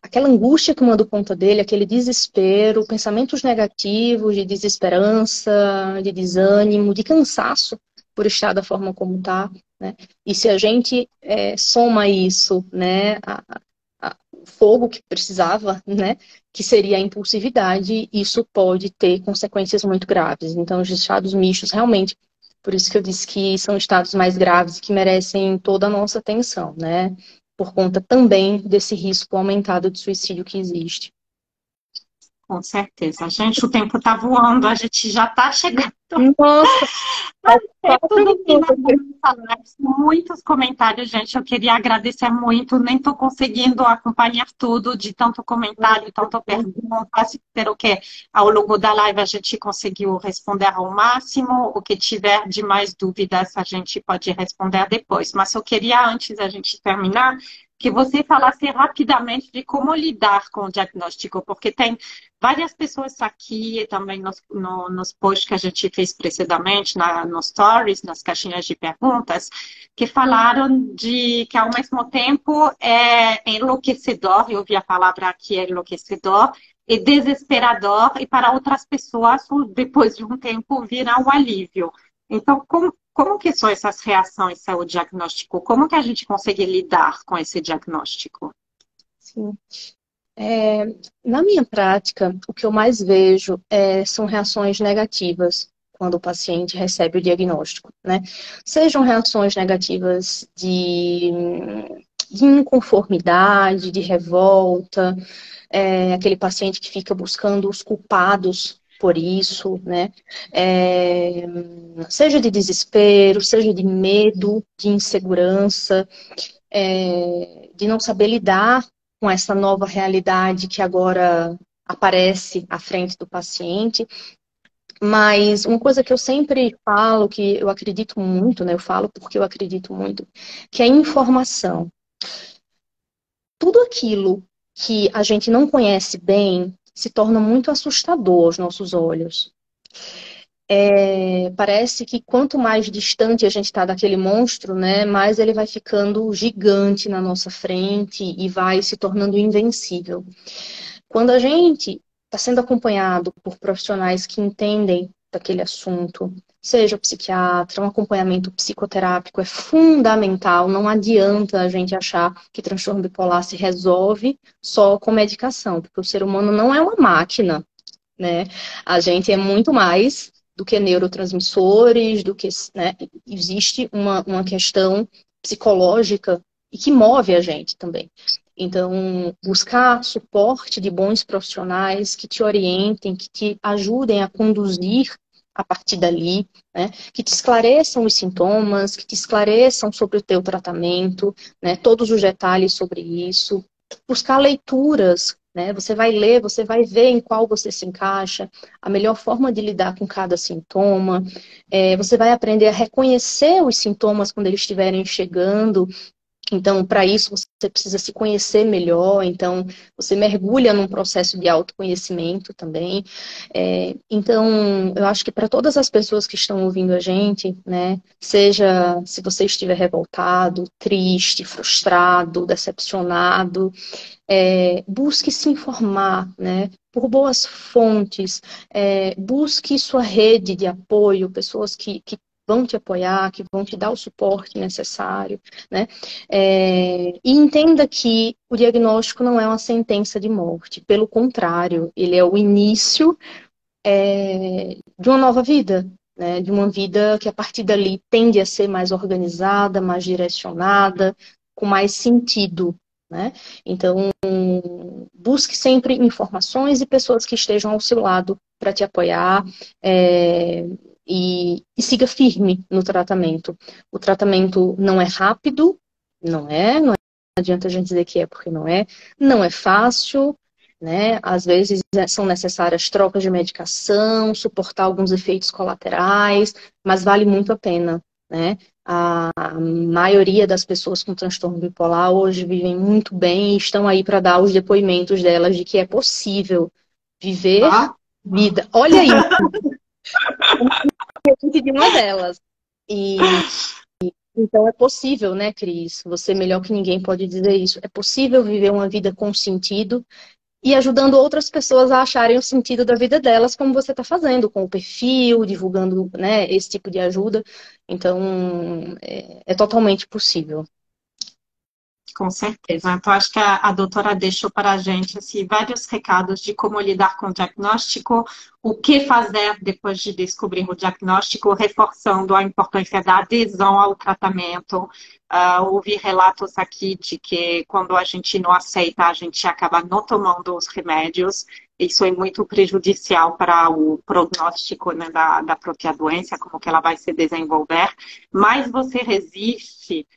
aquela angústia tomando conta dele, aquele desespero, pensamentos negativos de desesperança, de desânimo, de cansaço por estar da forma como está, né? E se a gente soma isso, né, o fogo que precisava, né, que seria a impulsividade, isso pode ter consequências muito graves. Então, os estados mistos, realmente, por isso que eu disse que são estados mais graves que merecem toda a nossa atenção, né? Por conta também desse risco aumentado de suicídio que existe. Com certeza. Gente, o tempo está voando, a gente já está chegando. Nossa, Tempo do final 4 minutos. da live. Muitos comentários, gente. Eu queria agradecer muito. Nem estou conseguindo acompanhar tudo de tanto comentário, tanto pergunta. Espero que ao longo da live a gente conseguiu responder ao máximo. O que tiver de mais dúvidas a gente pode responder depois. Mas eu queria, antes da gente terminar, que você falasse rapidamente de como lidar com o diagnóstico, porque tem várias pessoas aqui, e também nos posts que a gente fez precisamente, nos stories, nas caixinhas de perguntas, que falaram de que ao mesmo tempo é enlouquecedor, eu ouvi a palavra aqui, é enlouquecedor, e desesperador, e para outras pessoas, depois de um tempo, vira um alívio. Então, como que são essas reações ao diagnóstico? Como que a gente consegue lidar com esse diagnóstico? Sim. Na minha prática, o que eu mais vejo são reações negativas quando o paciente recebe o diagnóstico, né? Sejam reações negativas de inconformidade, de revolta, aquele paciente que fica buscando os culpados por isso, né? Seja de desespero, seja de medo, de insegurança, de não saber lidar com essa nova realidade que agora aparece à frente do paciente. Mas uma coisa que eu sempre falo, que eu acredito muito, né? Eu falo porque eu acredito muito, que é informação. Tudo aquilo que a gente não conhece bem se torna muito assustador aos nossos olhos. Parece que quanto mais distante a gente está daquele monstro, né, mais ele vai ficando gigante na nossa frente e vai se tornando invencível. Quando a gente está sendo acompanhado por profissionais que entendem daquele assunto, seja o psiquiatra, um acompanhamento psicoterápico é fundamental. Não adianta a gente achar que transtorno bipolar se resolve só com medicação, porque o ser humano não é uma máquina, né? A gente é muito mais do que neurotransmissores, do que, né? Existe uma questão psicológica e que move a gente também. Então, buscar suporte de bons profissionais que te orientem, que te ajudem a conduzir a partir dali, né? Que te esclareçam os sintomas, que te esclareçam sobre o teu tratamento, né? Todos os detalhes sobre isso. Buscar leituras, né? Você vai ler, você vai ver em qual você se encaixa, a melhor forma de lidar com cada sintoma. Você vai aprender a reconhecer os sintomas quando eles estiverem chegando. Então, para isso, você precisa se conhecer melhor. Então, você mergulha num processo de autoconhecimento também. Então, eu acho que para todas as pessoas que estão ouvindo a gente, né, seja se você estiver revoltado, triste, frustrado, decepcionado, busque se informar, né, por boas fontes, busque sua rede de apoio, pessoas que vão te apoiar, que vão te dar o suporte necessário, né? E entenda que o diagnóstico não é uma sentença de morte, pelo contrário, ele é o início de uma nova vida, né? De uma vida que a partir dali tende a ser mais organizada, mais direcionada, com mais sentido, né? Então, busque sempre informações e pessoas que estejam ao seu lado para te apoiar, e siga firme no tratamento. O tratamento não é rápido, não adianta a gente dizer que é porque não é fácil, né? Às vezes são necessárias trocas de medicação, suportar alguns efeitos colaterais, mas vale muito a pena, né? A maioria das pessoas com transtorno bipolar hoje vivem muito bem e estão aí para dar os depoimentos delas de que é possível viver vida. Olha isso! De uma delas. E então é possível, né, Cris? Você melhor que ninguém pode dizer isso. É possível viver uma vida com sentido e ajudando outras pessoas a acharem o sentido da vida delas, como você está fazendo, com o perfil, divulgando, né, esse tipo de ajuda. Então, é totalmente possível. Com certeza. Então, acho que a doutora deixou para a gente assim, vários recados de como lidar com o diagnóstico, o que fazer depois de descobrir o diagnóstico, reforçando a importância da adesão ao tratamento. Ouvi relatos aqui de que quando a gente não aceita, a gente acaba não tomando os remédios. Isso é muito prejudicial para o prognóstico, né, da própria doença, como que ela vai se desenvolver. Mas você resiste,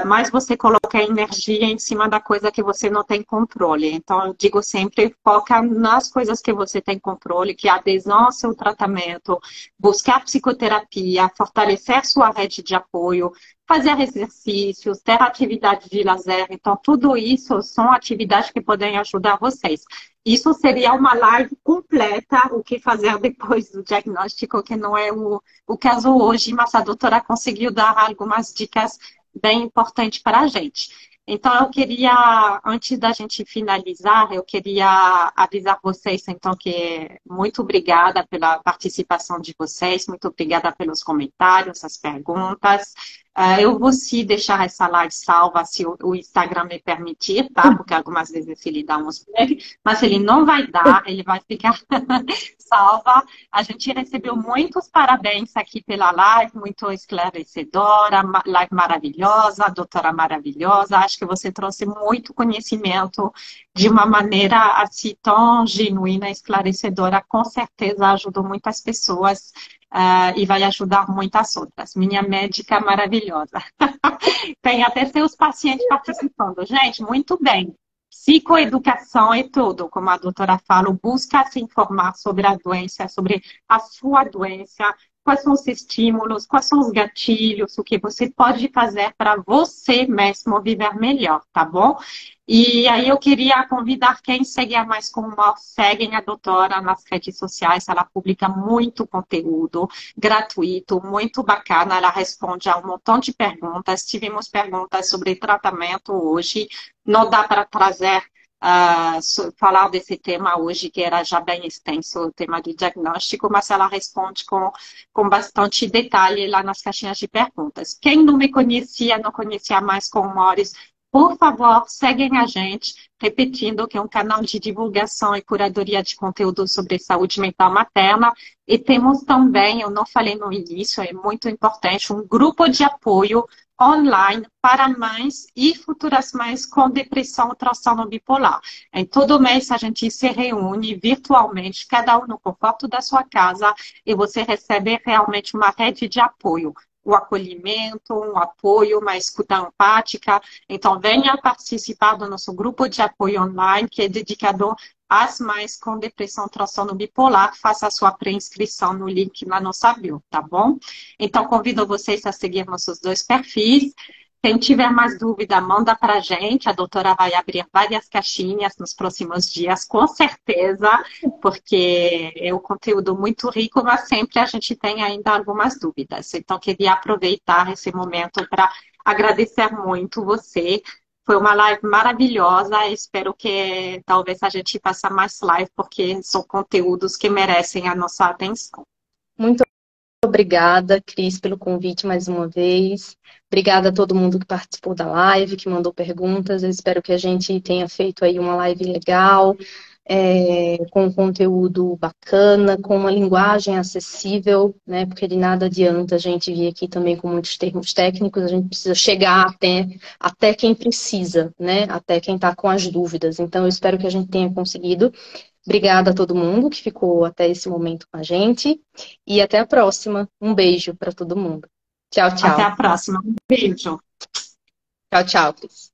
mas você coloca energia em cima da coisa que você não tem controle. Então, eu digo sempre, foca nas coisas que você tem controle, que é a adesão ao seu tratamento, buscar psicoterapia, fortalecer sua rede de apoio, fazer exercícios, ter atividades de lazer. Então, tudo isso são atividades que podem ajudar vocês. Isso seria uma live completa, o que fazer depois do diagnóstico, que não é o caso hoje, mas a doutora conseguiu dar algumas dicas bem importante para a gente. Então, eu queria, antes da gente finalizar, eu queria avisar vocês, então, que muito obrigada pela participação de vocês, muito obrigada pelos comentários, as perguntas. Eu vou sim deixar essa live salva, se o Instagram me permitir, tá? Porque algumas vezes ele dá uns break, mas ele não vai dar, ele vai ficar salva. A gente recebeu muitos parabéns aqui pela live, muito esclarecedora, live maravilhosa, doutora maravilhosa. Acho que você trouxe muito conhecimento de uma maneira assim tão genuína, esclarecedora. Com certeza ajudou muitas pessoas e vai ajudar muitas outras. Minha médica maravilhosa. Tem até seus pacientes participando. Gente, muito bem. Psicoeducação é tudo, como a doutora fala, busca se informar sobre a doença, sobre a sua doença, quais são os estímulos, quais são os gatilhos, o que você pode fazer para você mesmo viver melhor, tá bom? E aí eu queria convidar quem seguir mais com nós, seguem a doutora nas redes sociais, ela publica muito conteúdo gratuito, muito bacana, ela responde a um montão de perguntas, tivemos perguntas sobre tratamento hoje, não dá para trazer, falar desse tema hoje, que era já bem extenso, o tema do diagnóstico, mas ela responde com bastante detalhe lá nas caixinhas de perguntas. Quem não me conhecia, não conhecia mais com o Maurício, por favor, seguem a gente, repetindo que é um canal de divulgação e curadoria de conteúdo sobre saúde mental materna. E temos também, eu não falei no início, é muito importante, um grupo de apoio online para mães e futuras mães com depressão ou transtorno bipolar. Em todo mês a gente se reúne virtualmente, cada um no conforto da sua casa, e você recebe realmente uma rede de apoio. O acolhimento, um apoio, uma escuta empática. Então, venha participar do nosso grupo de apoio online, que é dedicado às mães com depressão e transtorno bipolar. Faça a sua pré-inscrição no link na nossa bio, tá bom? Então, convido vocês a seguir nossos dois perfis. Quem tiver mais dúvida, manda para a gente. A doutora vai abrir várias caixinhas nos próximos dias, com certeza, porque é um conteúdo muito rico, mas sempre a gente tem ainda algumas dúvidas. Então, queria aproveitar esse momento para agradecer muito você. Foi uma live maravilhosa. Espero que talvez a gente faça mais live, porque são conteúdos que merecem a nossa atenção. Muito obrigada, Cris, pelo convite mais uma vez. Obrigada a todo mundo que participou da live, que mandou perguntas. Eu espero que a gente tenha feito aí uma live legal, com um conteúdo bacana, com uma linguagem acessível, né? Porque de nada adianta a gente vir aqui também com muitos termos técnicos, a gente precisa chegar até quem precisa, né? Até quem está com as dúvidas. Então, eu espero que a gente tenha conseguido. Obrigada a todo mundo que ficou até esse momento com a gente. E até a próxima. Um beijo para todo mundo. Tchau, Até tchau. a próxima. Um beijo. Tchau, tchau, Cris.